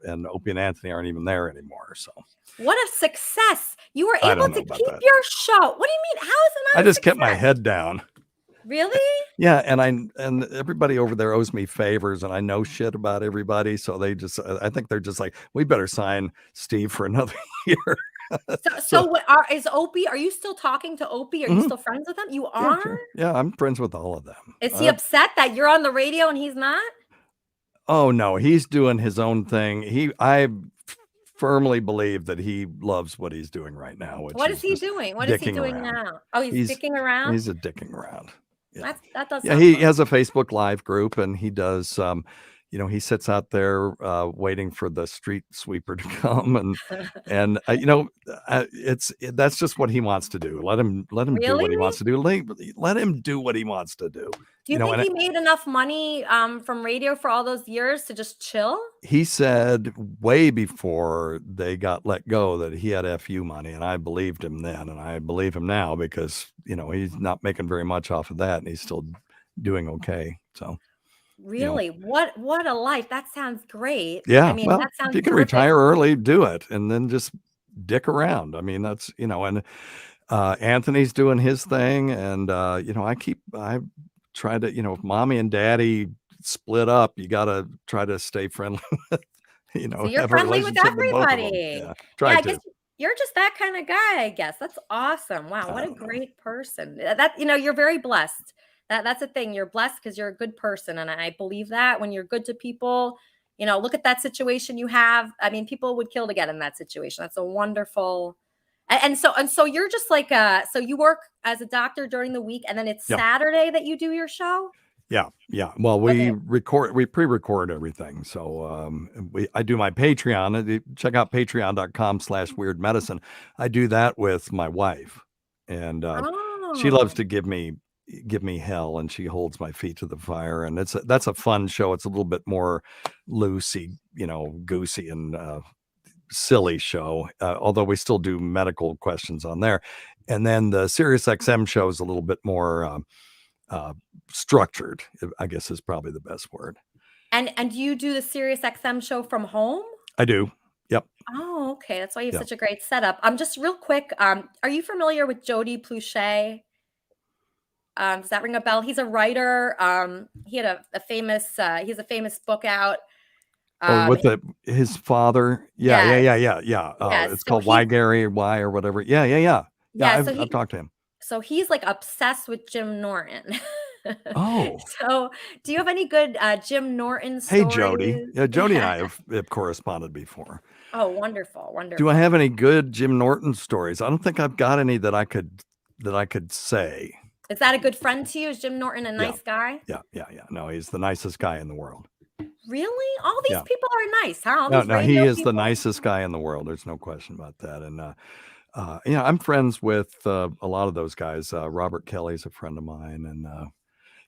and Opie and Anthony aren't even there anymore. So what a success. You were able to keep your show. What do you mean? How is it not I just kept my head down. Really? Yeah, and everybody over there owes me favors, and I know shit about everybody, so I think they're just like, we better sign Steve for another year. So what is Opie? Are you still talking to Opie? Are you still friends with him? You are? Yeah, sure. Yeah, I'm friends with all of them. Is he upset that you're on the radio and he's not? Oh no, he's doing his own thing. I firmly believe that he loves what he's doing right now. What is he doing? What is he doing now? Oh, he's dicking around? He's a dicking around. Yeah. That does. Yeah, he has a Facebook Live group, and he does. He sits out there waiting for the street sweeper to come, and that's just what he wants to do. Let him do what he wants to do. Let him do what he wants to do. Do you think he made enough money from radio for all those years to just chill? He said way before they got let go that he had FU money, and I believed him then, and I believe him now because he's not making very much off of that, and he's still doing okay. So. Really? What a life. That sounds great. Yeah. I mean, that sounds if you can terrific. retire early, do it, and then just dick around. I mean, that's, and Anthony's doing his thing, and I try to, if mommy and daddy split up, you got to try to stay friendly with, so you're have friendly a with relationship with both of them. everybody. Yeah, try I to. guess you're just that kind of guy, I guess. That's awesome. Wow, what a great person. That you're very blessed. That's the thing. You're blessed because you're a good person. And I believe that when you're good to people, look at that situation you have. I mean, people would kill to get in that situation. That's a wonderful. And so you're just like, so you work as a doctor during the week, and then it's Saturday that you do your show? Yeah. Well, we pre-record everything. So I do my Patreon. Check out patreon.com/weirdmedicine. I do that with my wife, and she loves to give me hell, and she holds my feet to the fire, and that's a fun show. It's a little bit more loosey, goosey and silly show, although we still do medical questions on there. And then the Sirius XM show is a little bit more structured, I guess is probably the best word. And do you do the Sirius XM show from home? I do. Yep. Oh, okay. That's why you have Yeah. such a great setup. Just real quick, are you familiar with Jody Pluchet? Does that ring a bell? He's a writer. He had a famous he has a famous book out. With his father. Yeah. It's So called Why Gary, Why or whatever. Yeah. Yeah, yeah, so I've talked to him. so he's like obsessed with Jim Norton. Oh. So do you have any good Jim Norton Hey, stories? Jody. Yeah, Jody and I have corresponded before. Oh, wonderful, wonderful. Do I have any good Jim Norton stories? I don't think I've got any that I could say. Is that a good friend to you? Is Jim Norton a nice guy? Yeah. No, he's the nicest guy in the world. Really? All these Yeah. people are nice, huh? All No, these no, he radio is the people? nicest guy in the world. There's no question about that. And I'm friends with a lot of those guys. Robert Kelly's a friend of mine, and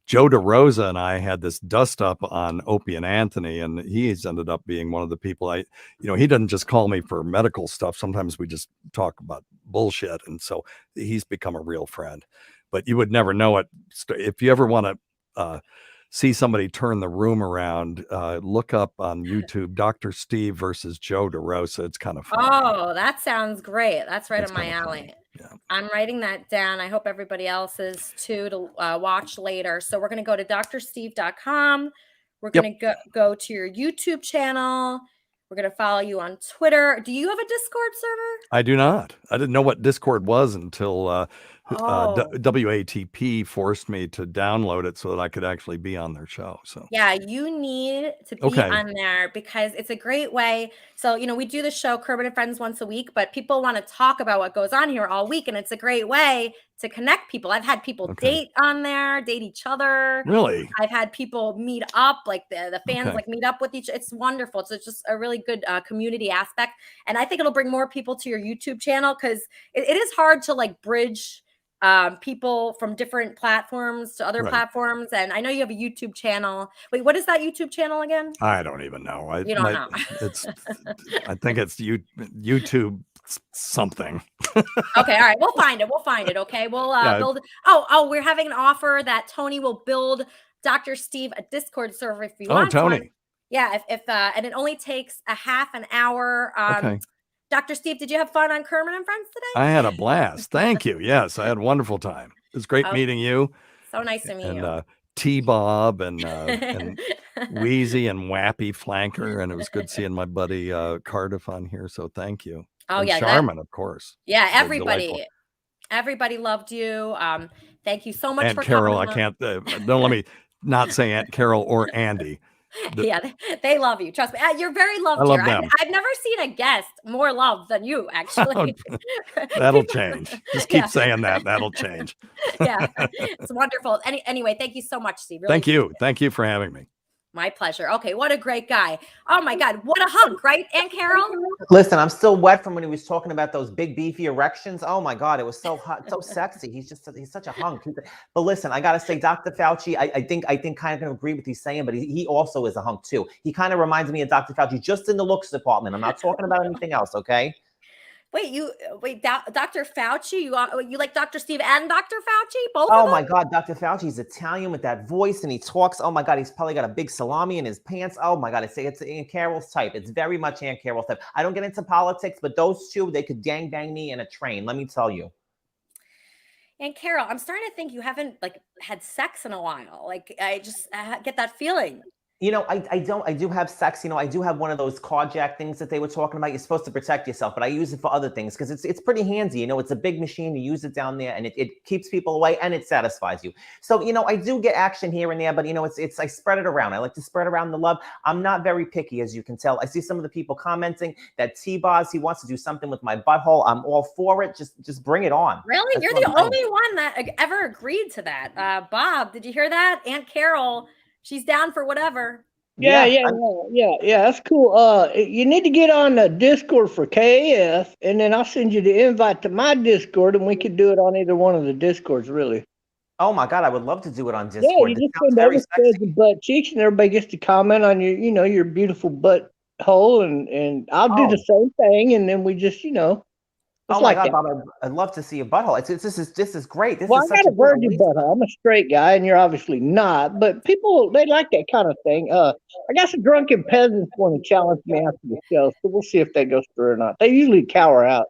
Joe DeRosa and I had this dust up on Opie and Anthony, and he's ended up being one of the people he doesn't just call me for medical stuff. Sometimes we just talk about bullshit. And so he's become a real friend, but you would never know it. If you ever want to see somebody turn the room around, look up on YouTube, Dr. Steve versus Joe DeRosa. It's kind of fun. Oh, that sounds great. That's right It's up my kinda alley. I'm writing that down. I hope everybody else is too, to watch later. So we're going to go to drsteve.com. We're going to go to your YouTube channel. We're going to follow you on Twitter. Do you have a Discord server? I do not. I didn't know what Discord was until WATP forced me to download it so that I could actually be on their show. So Yeah, you need to be on there because it's a great way. So, we do the show Kermit and Friends once a week, but people want to talk about what goes on here all week. And it's a great way to connect people. I've had people date on there, date each other. Really? I've had people meet up, like the fans like meet up with each. It's wonderful. It's just a really good community aspect. And I think it'll bring more people to your YouTube channel because it is hard to like bridge people from different platforms to other platforms. And I know you have a YouTube channel. Wait, what is that YouTube channel again? I don't even know. You don't know. I think it's YouTube something. Okay, all right. We'll find it. Okay, we'll build. Oh, we're having an offer that Tony will build Dr. Steve a Discord server if you want. Tony. One. Yeah, if and it only takes a half an hour. Okay. Dr. Steve, did you have fun on Kermit and Friends today? I had a blast. Thank you. Yes, I had a wonderful time. It was great meeting you. So nice to meet you. T-Bob and Wheezy and Wappy Flanker, and it was good seeing my buddy Cardiff on here. So thank you. Oh, and yeah, Charmin, of course. Yeah, So everybody. delightful. Everybody loved you. Thank you so much Aunt for Carol, coming. I can't. Don't let me not say Aunt Carol or Andy. Yeah, they love you. Trust me. You're very loved I love here. them. I've never seen a guest more loved than you, actually. That'll change. Just keep saying that. That'll change. Yeah, it's wonderful. Anyway, thank you so much, Steve. Really Thank you. Thank you for having me. My pleasure. Okay, what a great guy. Oh my God, what a hunk, right, Aunt Carol? Listen, I'm still wet from when he was talking about those big beefy erections. Oh my God, it was so hot, so sexy. He's such a hunk. But listen, I gotta say, Dr. Fauci, I think kind of gonna agree with what he's saying, but he also is a hunk too. He kind of reminds me of Dr. Fauci just in the looks department. I'm not talking about anything else, okay? Wait, Dr. Fauci? You like Dr. Steve and Dr. Fauci? Both of Oh them? my God, Dr. Fauci's Italian with that voice, and he talks. Oh my God, he's probably got a big salami in his pants. Oh my God, it's Aunt Carol's type. It's very much Aunt Carol's type. I don't get into politics, but those two, they could bang me in a train. Let me tell you. Aunt Carol, I'm starting to think you haven't had sex in a while. Like I just get that feeling. I do have sex. I do have one of those carjack things that they were talking about. You're supposed to protect yourself, but I use it for other things because it's pretty handy. It's a big machine. You use it down there and it keeps people away and it satisfies you. So, I do get action here and there, but I spread it around. I like to spread around the love. I'm not very picky, as you can tell. I see some of the people commenting that T-Boz, he wants to do something with my butthole. I'm all for it. Just bring it on. Really? That's You're what the I'm saying. only one that ever agreed to that. Bob, did you hear that? Aunt Carol, she's down for whatever. Yeah, that's cool. You need to get on the Discord for KF, and then I'll send you the invite to my Discord, and we could do it on either one of the Discords, really. Oh my God, I would love to do it on Discord. Yeah, you just send everybody the butt cheeks, and everybody gets to comment on your, your beautiful butt hole, and I'll do the same thing, and then we just, Oh It's my like God, that. Bob! I'd love to see your butthole. This is great. This Well, is I such got a a good virgin release. butthole. I'm a straight guy, and you're obviously not. But people, they like that kind of thing. I got some drunken peasants want to challenge me after the show, so we'll see if that goes through or not. They usually cower out.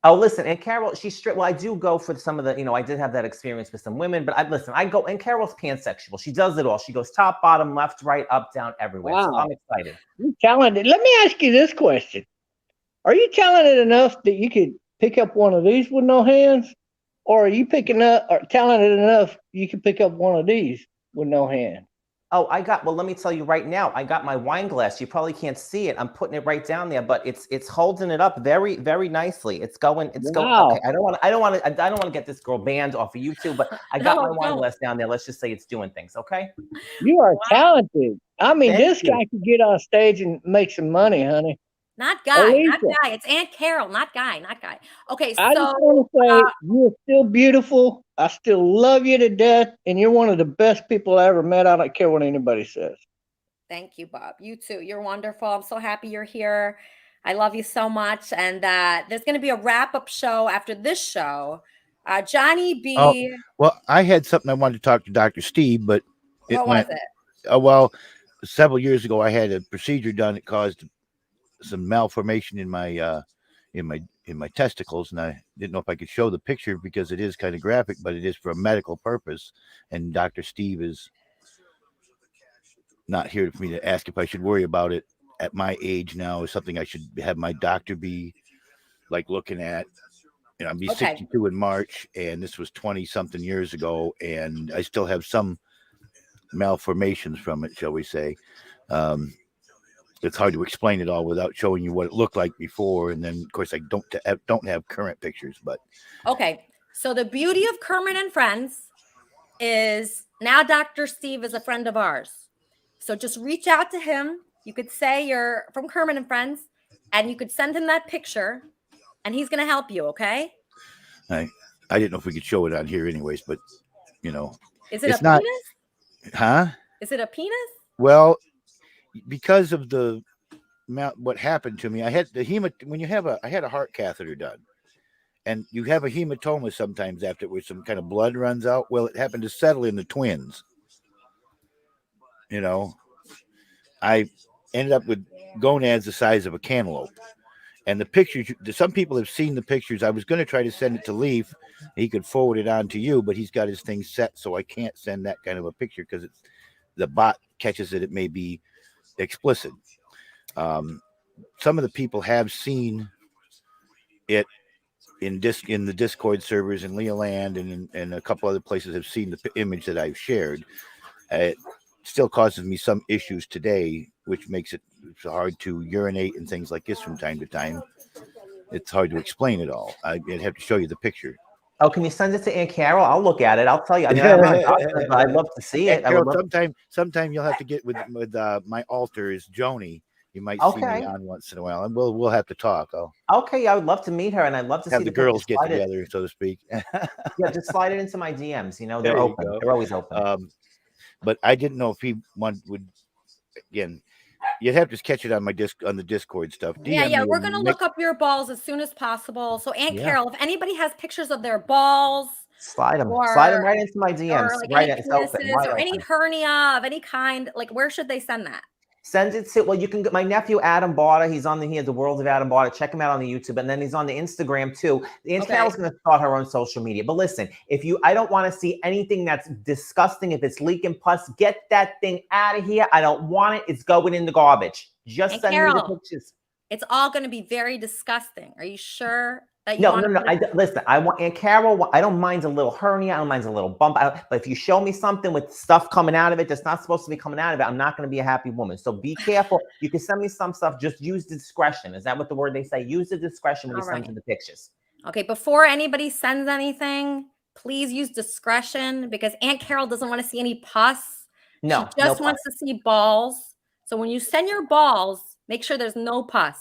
Oh, listen, and Carol, she's straight. Well, I do go for some of the, I did have that experience with some women, but I go, and Carol's pansexual. She does it all. She goes top, bottom, left, right, up, down, everywhere. So Wow. I'm excited. You're talented. Let me ask you this question. Are you talented enough that you could pick up one of these with no hands? Or are you talented enough you can pick up one of these with no hand? Oh, well, let me tell you right now, I got my wine glass. You probably can't see it. I'm putting it right down there, but it's holding it up very, very nicely. It's going. Wow. Okay, I don't want to get this girl banned off of YouTube, but I got my wine glass down there. Let's just say it's doing things, okay? You are talented. I mean, Thank this you. guy could get on stage and make some money, honey. Not Guy, not Alicia. Guy. It's Aunt Carol, not Guy, not Guy. Okay, I just so want to say you're still beautiful. I still love you to death, and you're one of the best people I ever met. I don't care what anybody says. thank you, Bob. You too. You're wonderful. I'm so happy you're here. I love you so much. And there's going to be a wrap-up show after this show. Johnny B. Oh, well, I had something I wanted to talk to Dr. Steve, but What was it? Well, several years ago, I had a procedure done that caused some malformation in my testicles, and I didn't know if I could show the picture because it is kind of graphic, but it is for a medical purpose. And Dr. Steve is not here for me to ask if I should worry about it at my age now. Is something I should have my doctor be like looking at. I'll be 62 in March, and this was 20 something years ago, and I still have some malformations from it, shall we say. It's hard to explain it all without showing you what it looked like before, and then of course I don't have current pictures. But Okay, so the beauty of Kermit and Friends is now Dr. Steve is a friend of ours. So just reach out to him. You could say you're from Kermit and Friends, and you could send him that picture, and he's going to help you. Okay? I didn't know if we could show it on here, anyways. But Is it it's a not, penis? huh? Is it a penis? Well, because of what happened to me, I had I had a heart catheter done, and you have a hematoma sometimes after, where some kind of blood runs out. Well, it happened to settle in the twins. I ended up with gonads the size of a cantaloupe, and the pictures. Some people have seen the pictures. I was going to try to send it to Leaf. He could forward it on to you, but he's got his thing set, so I can't send that kind of a picture because the bot catches it. It may be explicit. Some of the people have seen it in the Discord servers in Leoland and a couple other places have seen the image that I've shared. It still causes me some issues today, which makes it hard to urinate and things like this from time to time. It's hard to explain it all. I'd have to show you the picture. Oh, can you send it to Aunt Carol? I'll look at it. I'll tell you. I mean, I'm not a doctor, but I'd love to see it. Carol, sometime you'll have to get with my alter is Joni. You might see me on once in a while, and we'll have to talk. Okay, I would love to meet her, and I'd love to have see the girls get together, so to speak. Yeah, just slide it into my DMs. They're There you open. go. They're always open. But I didn't know if he would. Again, you'd have to catch it on the Discord stuff. Yeah. We're going to look up your balls as soon as possible. So Aunt Carol, if anybody has pictures of their balls, slide them right into my DMs. Or like right, any it's open. penises Right or any open. hernia of any kind, like where should they send that? Send it to, well, you can get my nephew Adam Barter. He has the World of Adam Barter. Check him out on the YouTube, and then he's on the Instagram too. Aunt Carol's going to start her own social media. But listen, I don't want to see anything that's disgusting. If it's leaking pus, get that thing out of here. I don't want it. It's going in the garbage. Just send me the pictures. It's all going to be very disgusting. Are you sure that you No. Listen, I want Aunt Carol. I don't mind a little hernia. I don't mind a little bump. But if you show me something with stuff coming out of it that's not supposed to be coming out of it, I'm not going to be a happy woman. So be careful. You can send me some stuff. Just use discretion. Is that what the word they say? Use the discretion when you send me the pictures. Okay. Before anybody sends anything, please use discretion because Aunt Carol doesn't want to see any pus. No. She just wants to see balls. So when you send your balls, make sure there's no pus.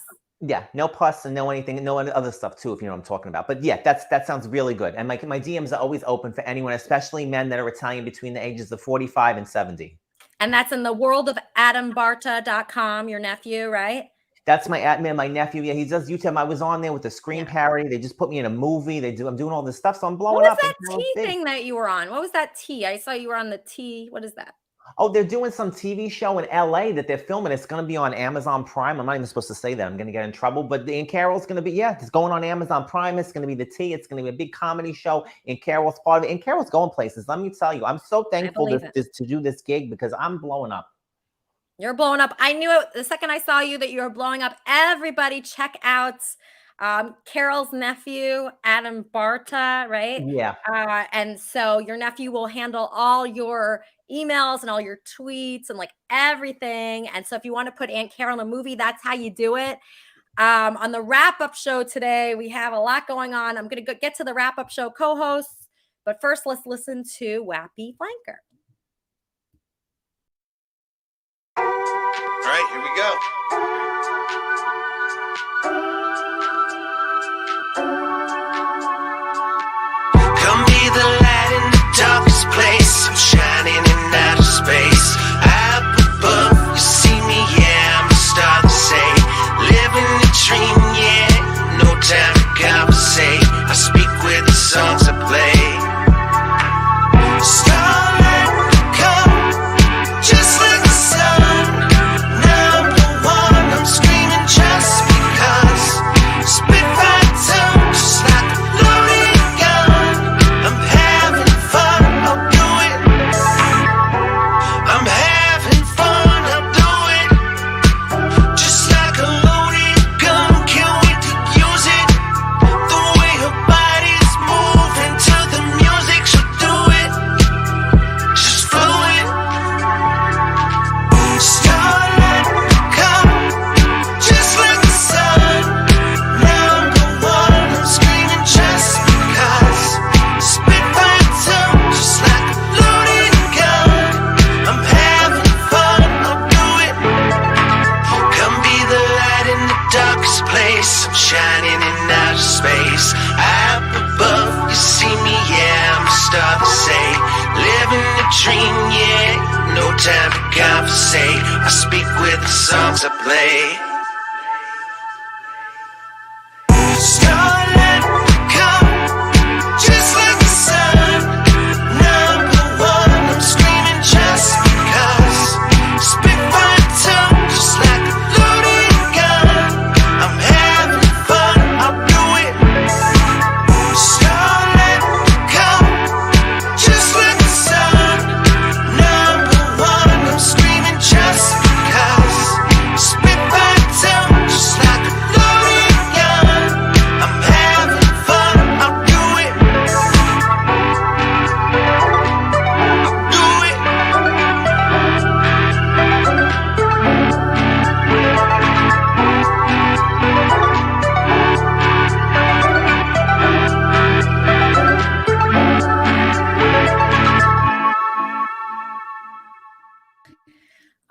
Yeah, no pus and no anything, no other stuff too, if you know what I'm talking about. But yeah, that sounds really good. And my DMs are always open for anyone, especially men that are Italian between the ages of 45 and 70. And that's in the world of AdamBarta.com, your nephew, right? That's my admin, my nephew. Yeah, he does YouTube. I was on there with the screen parody. They just put me in a movie. I'm doing all this stuff, so I'm blowing What was up. that tea thing that you were on? What was that tea? I saw you were on the tea. What is that? Oh, they're doing some TV show in LA that they're filming. It's going to be on Amazon Prime. I'm not even supposed to say that. I'm going to get in trouble. But Aunt Carol's going to be, it's going on Amazon Prime. It's going to be the tea. It's going to be a big comedy show. Aunt Carol's part of it. Aunt Carol's going places. Let me tell you, I'm so thankful to do this gig because I'm blowing up. You're blowing up. I knew it the second I saw you that you were blowing up. Everybody check out Carol's nephew, Adam Barta, right? Yeah. And so your nephew will handle all your emails and all your tweets and like everything. And so if you want to put Aunt Carol in a movie, that's how you do it. On the wrap-up show today, we have a lot going on. I'm going to get to the wrap-up show co-hosts. But first, let's listen to Wappy Flanker. All right, here we go. Come be the light in the darkest place. I'm shining in outer space. Up above, you see me, yeah, I'm a star to say. Living the dream, yeah, no time to conversate. I speak with the songs I play. Starlight come, just like the sun. I'm screaming just because. Spitfire tongue, just like a loaded gun. I'm having fun, I'll do it. I'm having fun, I'll do it. Just like a loaded gun, can't wait to use it. The way her body's moving to the music, she'll do it. Just flowing. Starlight come. Just like the sun, number one, I'm screaming just because. Spitfire tongue, just like a loaded gun. I'm having fun, I'll do it. Come be the light in the darkest place. I'm shining in outer space. Up above, you see me, yeah, I'm a star to say. Living a dream, yeah, no time to conversate. I speak with the songs I play. Starlight come, just like the sun. Number one, I'm screaming just because. Spitfire tongue, just like a loaded gun. I'm having fun, I'll do it. Starlight come, just like the sun. Number one, I'm screaming just because. Spitfire tongue, just like a loaded gun. I'm having fun, I'll do it. I'll do it.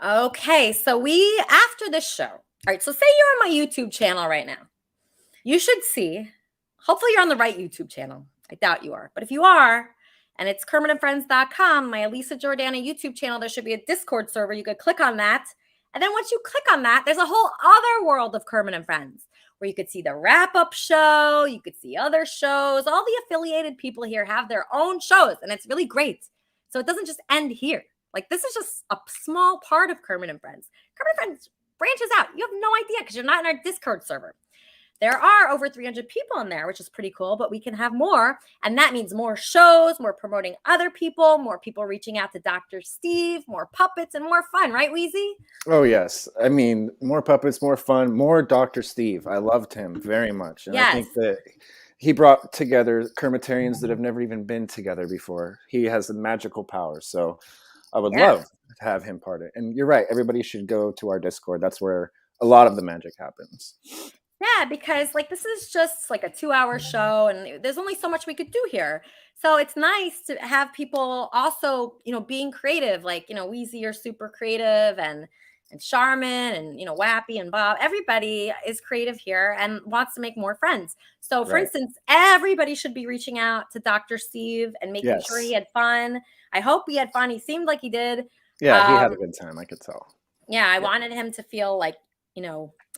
Okay, so after this show, all right, so say you're on my YouTube channel right now. You should see, hopefully you're on the right YouTube channel. I doubt you are, but if you are, and it's KermitandFriends.com, my Elisa Jordana YouTube channel, there should be a Discord server. You could click on that. And then once you click on that, there's a whole other world of Kermit and Friends where you could see the wrap-up show, you could see other shows. All the affiliated people here have their own shows, and it's really great. So it doesn't just end here. Like, this is just a small part of Kermit and Friends. Kermit and Friends branches out. You have no idea because you're not in our Discord server. There are over 300 people in there, which is pretty cool, but we can have more. And that means more shows, more promoting other people, more people reaching out to Dr. Steve, more puppets, and more fun. Right, Weezy? Oh, yes. I mean, more puppets, more fun, more Dr. Steve. I loved him very much. And I think that he brought together Kermitarians that have never even been together before. He has a magical power. So I would love to have him part of it. And you're right. Everybody should go to our Discord. That's where a lot of the magic happens. Yeah, because like this is just like a 2-hour show and there's only so much we could do here. So it's nice to have people also, being creative. Like, Weezy, you're super creative, and Charmin and, Wappy and Bob. Everybody is creative here and wants to make more friends. So for instance, everybody should be reaching out to Dr. Steve and making sure he had fun. I hope he had fun. He seemed like he did. Yeah, he had a good time. I could tell. Yeah, I wanted him to feel like,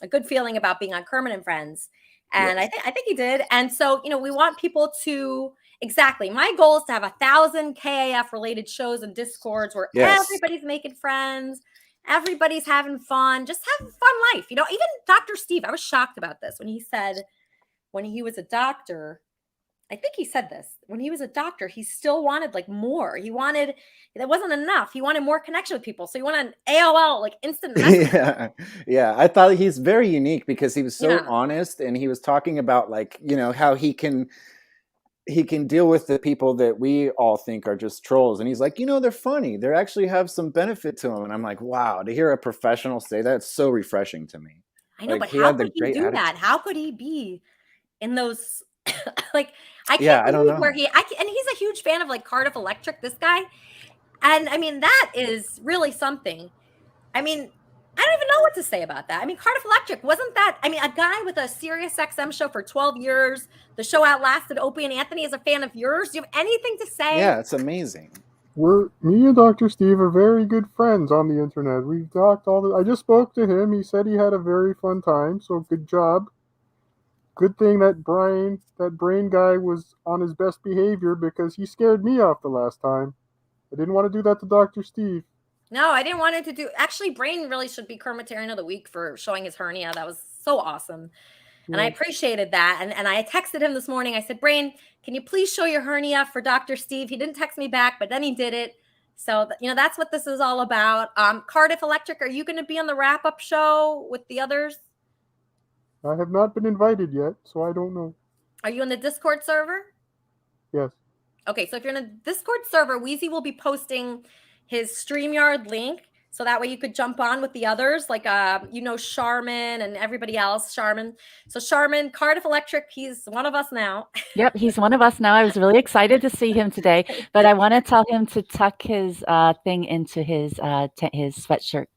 a good feeling about being on Kermit and Friends. And I think he did. And so, we want people to exactly. My goal is to have 1,000 KAF related shows and Discords where everybody's making friends, everybody's having fun, just have a fun life. Even Dr. Steve, I was shocked about this when he said when he was a doctor, I think he said this, when he was a doctor, he still wanted like more. That wasn't enough. He wanted more connection with people. So he wanted an AOL, like instant message. Yeah. I thought he's very unique because he was so honest, and he was talking about like, how he can deal with the people that we all think are just trolls. And he's like, they're funny. They actually have some benefit to them. And I'm like, wow, to hear a professional say that, it's so refreshing to me. I know, like, but how could he do that? How could he be in those like I can't believe where and he's a huge fan of like Cardiff Electric, this guy. And I mean, that is really something. I mean, I don't even know what to say about that. I mean, Cardiff Electric, wasn't that, a guy with a Sirius XM show for 12 years, the show outlasted Opie and Anthony, is a fan of yours. Do you have anything to say? Yeah, it's amazing. Me and Dr. Steve are very good friends on the internet. We've talked I just spoke to him. He said he had a very fun time, so good job. Good thing that brain guy was on his best behavior, because he scared me off the last time. I didn't want to do that to Dr. Steve. No, I didn't want it to do. Actually, Brain really should be Kermitarian of the Week for showing his hernia. That was so awesome. And I appreciated that. And I texted him this morning. I said, Brain, can you please show your hernia for Dr. Steve? He didn't text me back, but then he did it. So, that's what this is all about. Cardiff Electric, are you going to be on the wrap-up show with the others? I have not been invited yet, so I don't know. Are you in the Discord server? Yes. Okay, so if you're in a Discord server, Wheezy will be posting his StreamYard link, so that way you could jump on with the others, like Charmin and everybody else. Charmin. So Charmin, Cardiff Electric, he's one of us now. Yep, he's one of us now. I was really excited to see him today, but I want to tell him to tuck his thing into his sweatshirt.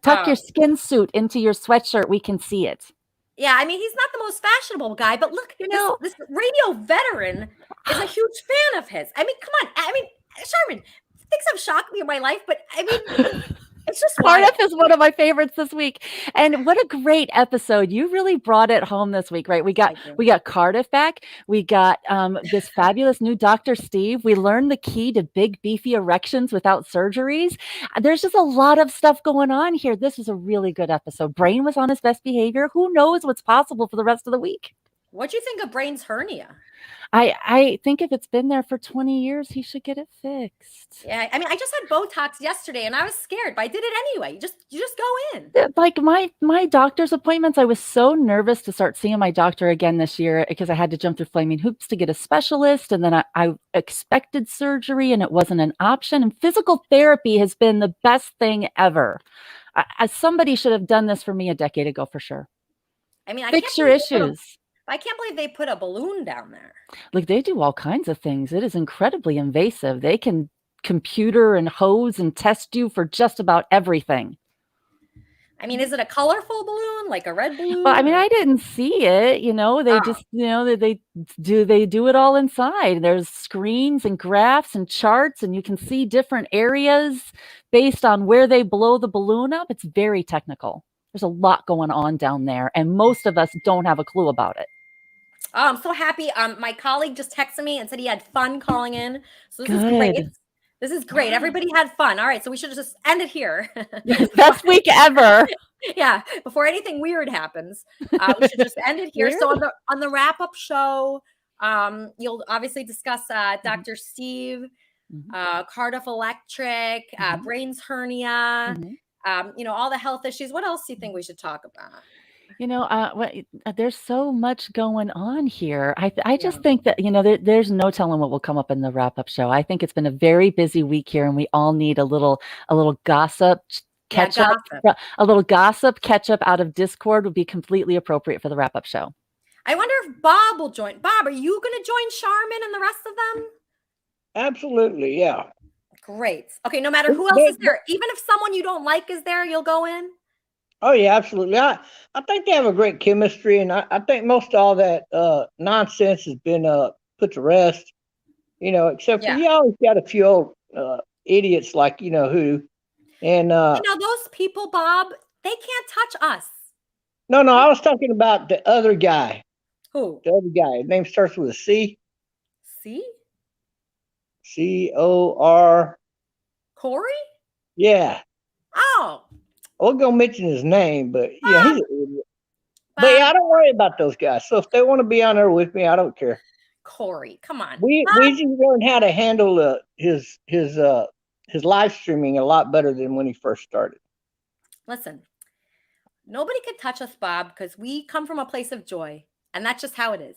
Tuck your skin suit into your sweatshirt. We can see it. Yeah, he's not the most fashionable guy, but look, this radio veteran is a huge fan of his. Come on. Charmin, things have shocked me in my life, but it's just Cardiff is one of my favorites this week. And what a great episode. You really brought it home this week, right? We got Cardiff back. We got this fabulous new Dr. Steve. We learned the key to big, beefy erections without surgeries. There's just a lot of stuff going on here. This was a really good episode. Brain was on his best behavior. Who knows what's possible for the rest of the week? What'd you think of Brain's hernia? I think if it's been there for 20 years, he should get it fixed. Yeah, I just had Botox yesterday and I was scared, but I did it anyway. You just go in. Like my doctor's appointments, I was so nervous to start seeing my doctor again this year because I had to jump through flaming hoops to get a specialist. And then I expected surgery and it wasn't an option. And physical therapy has been the best thing ever. Somebody should have done this for me a decade ago for sure. Fix your issues. I can't believe they put a balloon down there. Like, they do all kinds of things. It is incredibly invasive. They can computer and hose and test you for just about everything. Is it a colorful balloon, like a red balloon? Well, I didn't see it. They just, they do it all inside. There's screens and graphs and charts, and you can see different areas based on where they blow the balloon up. It's very technical. There's a lot going on down there, and most of us don't have a clue about it. Oh, I'm so happy. My colleague just texted me and said he had fun calling in. So this is great. This is great. Everybody had fun. All right, so we should just end it here. Best week ever. Yeah, before anything weird happens, we should just end it here. Weird? So on the wrap-up show, you'll obviously discuss Dr. Steve, Cardiff Electric, Brain's hernia, all the health issues. What else do you think we should talk about? There's so much going on here. I just think that, there's no telling what will come up in the wrap-up show. I think it's been a very busy week here, and we all need a little gossip catch up. A little gossip catch up out of Discord would be completely appropriate for the wrap-up show. I wonder if Bob will join. Bob, are you going to join Charmin and the rest of them? Absolutely, yeah. Great. Okay, no matter who else is there, even if someone you don't like is there, you'll go in? Oh, yeah, absolutely. I think they have a great chemistry, and I think most of all that nonsense has been put to rest, except for you always got a few old idiots like who. And those people, Bob, they can't touch us. No, I was talking about the other guy. Who? The other guy. His name starts with a C. C? C-O-R. Corey? Yeah. Oh. I was going to mention his name, but yeah, he's an idiot. But yeah, I don't worry about those guys. So if they want to be on there with me, I don't care. Corey, come on. Weezy learned how to handle his live streaming a lot better than when he first started. Listen, nobody could touch us, Bob, because we come from a place of joy, and that's just how it is.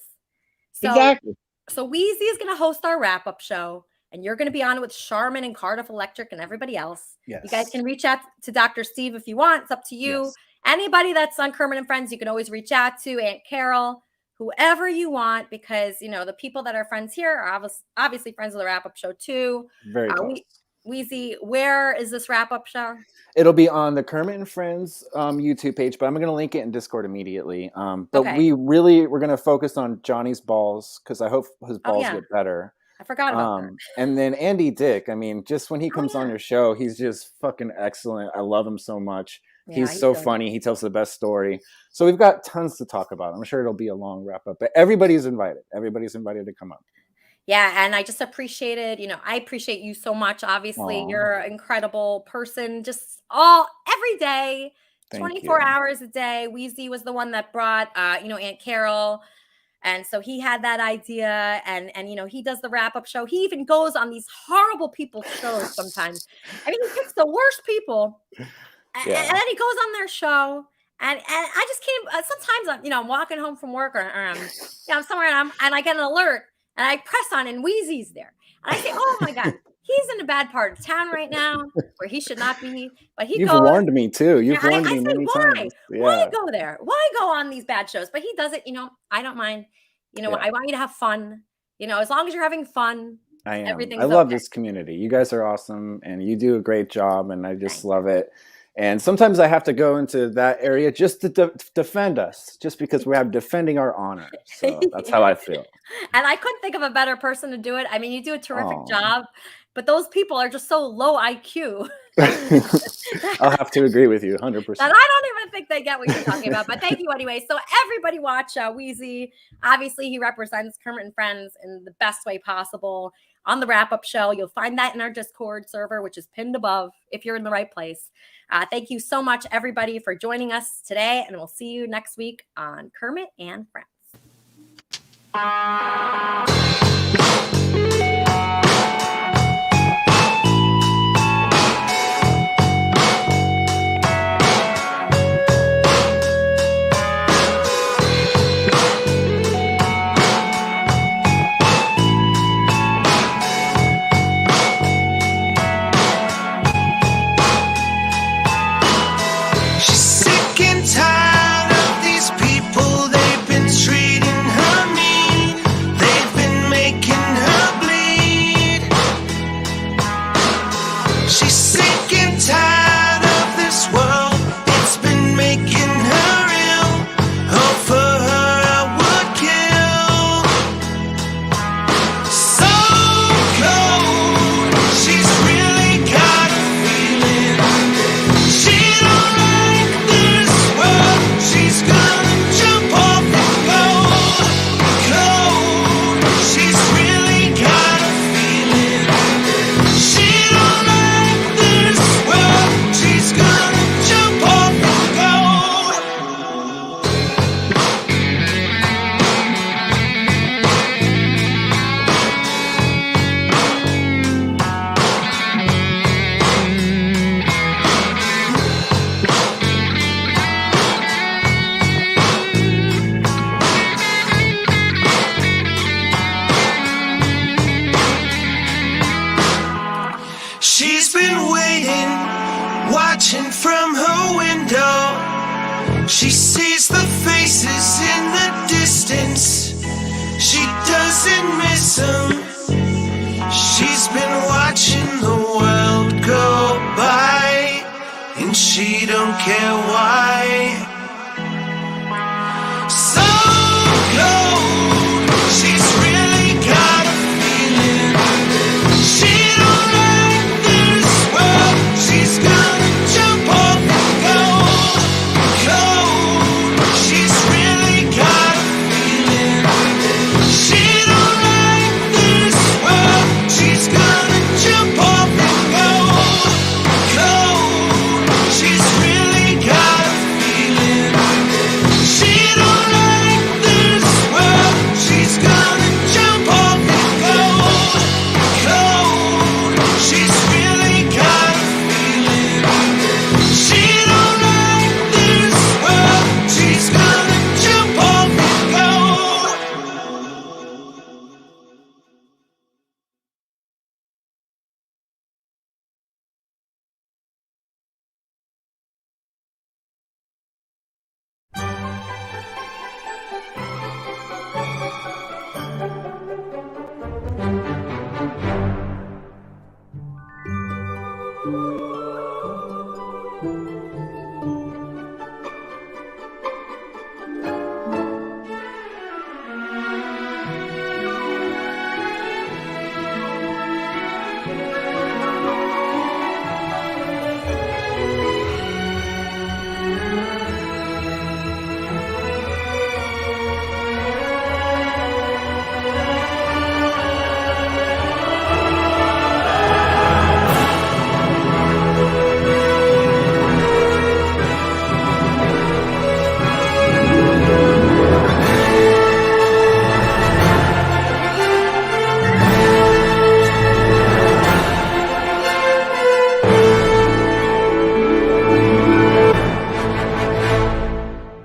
So, Exactly. So Weezy is going to host our wrap-up show, and you're going to be on with Charmin and Cardiff Electric and everybody else. Yes. You guys can reach out to Dr. Steve if you want. It's up to you. Yes. Anybody that's on Kermit and Friends, you can always reach out to Aunt Carol, whoever you want, because, you know, the people that are friends here are obviously friends of the wrap-up show too. Very close. Weezy, where is this wrap-up show? It'll be on the Kermit and Friends YouTube page, but I'm going to link it in Discord immediately. But Okay. we're going to focus on Johnny's balls because I hope his balls yeah. get better. I forgot about that. And then Andy Dick. I mean, just when he comes on your show, he's just fucking excellent. I love him so much. Yeah, he's he's so good. funny. He tells the best story. So we've got tons to talk about. I'm sure it'll be a long wrap up, but everybody's invited. Everybody's invited to come up. Yeah, and I just appreciated, I appreciate you so much. Obviously, Aw. you're an incredible person, just every day, Thank 24 you. hours a day. Weezy was the one that brought, Aunt Carol. And so he had that idea and he does the wrap-up show. He even goes on these horrible people's shows sometimes. I mean, he picks the worst people and then he goes on their show. And I just can't, sometimes I'm walking home from work or I'm somewhere and I get an alert and I press on and Wheezy's there. And I say, oh my God, he's in a bad part of town right now where he should not be. But You've warned me too. You've warned me say, many why? times. Why go there? Why go on these bad shows? But he does it, I don't mind. I want you to have fun. As long as you're having fun, I am. everything's I love okay. this community. You guys are awesome and you do a great job and I just love it. And sometimes I have to go into that area just to defend us, just because we have defending our honor. So that's how I feel. And I couldn't think of a better person to do it. I mean, you do a terrific Aw. job, but those people are just so low IQ I'll have to agree with you 100%. that I don't even think they get what you're talking about. But thank you anyway. So everybody watch Wheezy. Obviously, he represents Kermit and Friends in the best way possible on the wrap-up show. You'll find that in our Discord server, which is pinned above if you're in the right place. Thank you so much, everybody, for joining us today, and we'll see you next week on Kermit and Friends. She's sick and tired of these people. They've been treating her mean. They've been making her bleed. She's sick and tired of this world. It's been making her ill. Oh, for her I would kill. So cold. She's really got a feeling. She don't like this world. She's gonna jump off and go cold. She's really got a feeling. She don't like this world. She's gonna jump off and go. She's been waiting, watching from her window. She sees the faces in the distance. She doesn't miss them. She's been watching the world go by, and she don't care why.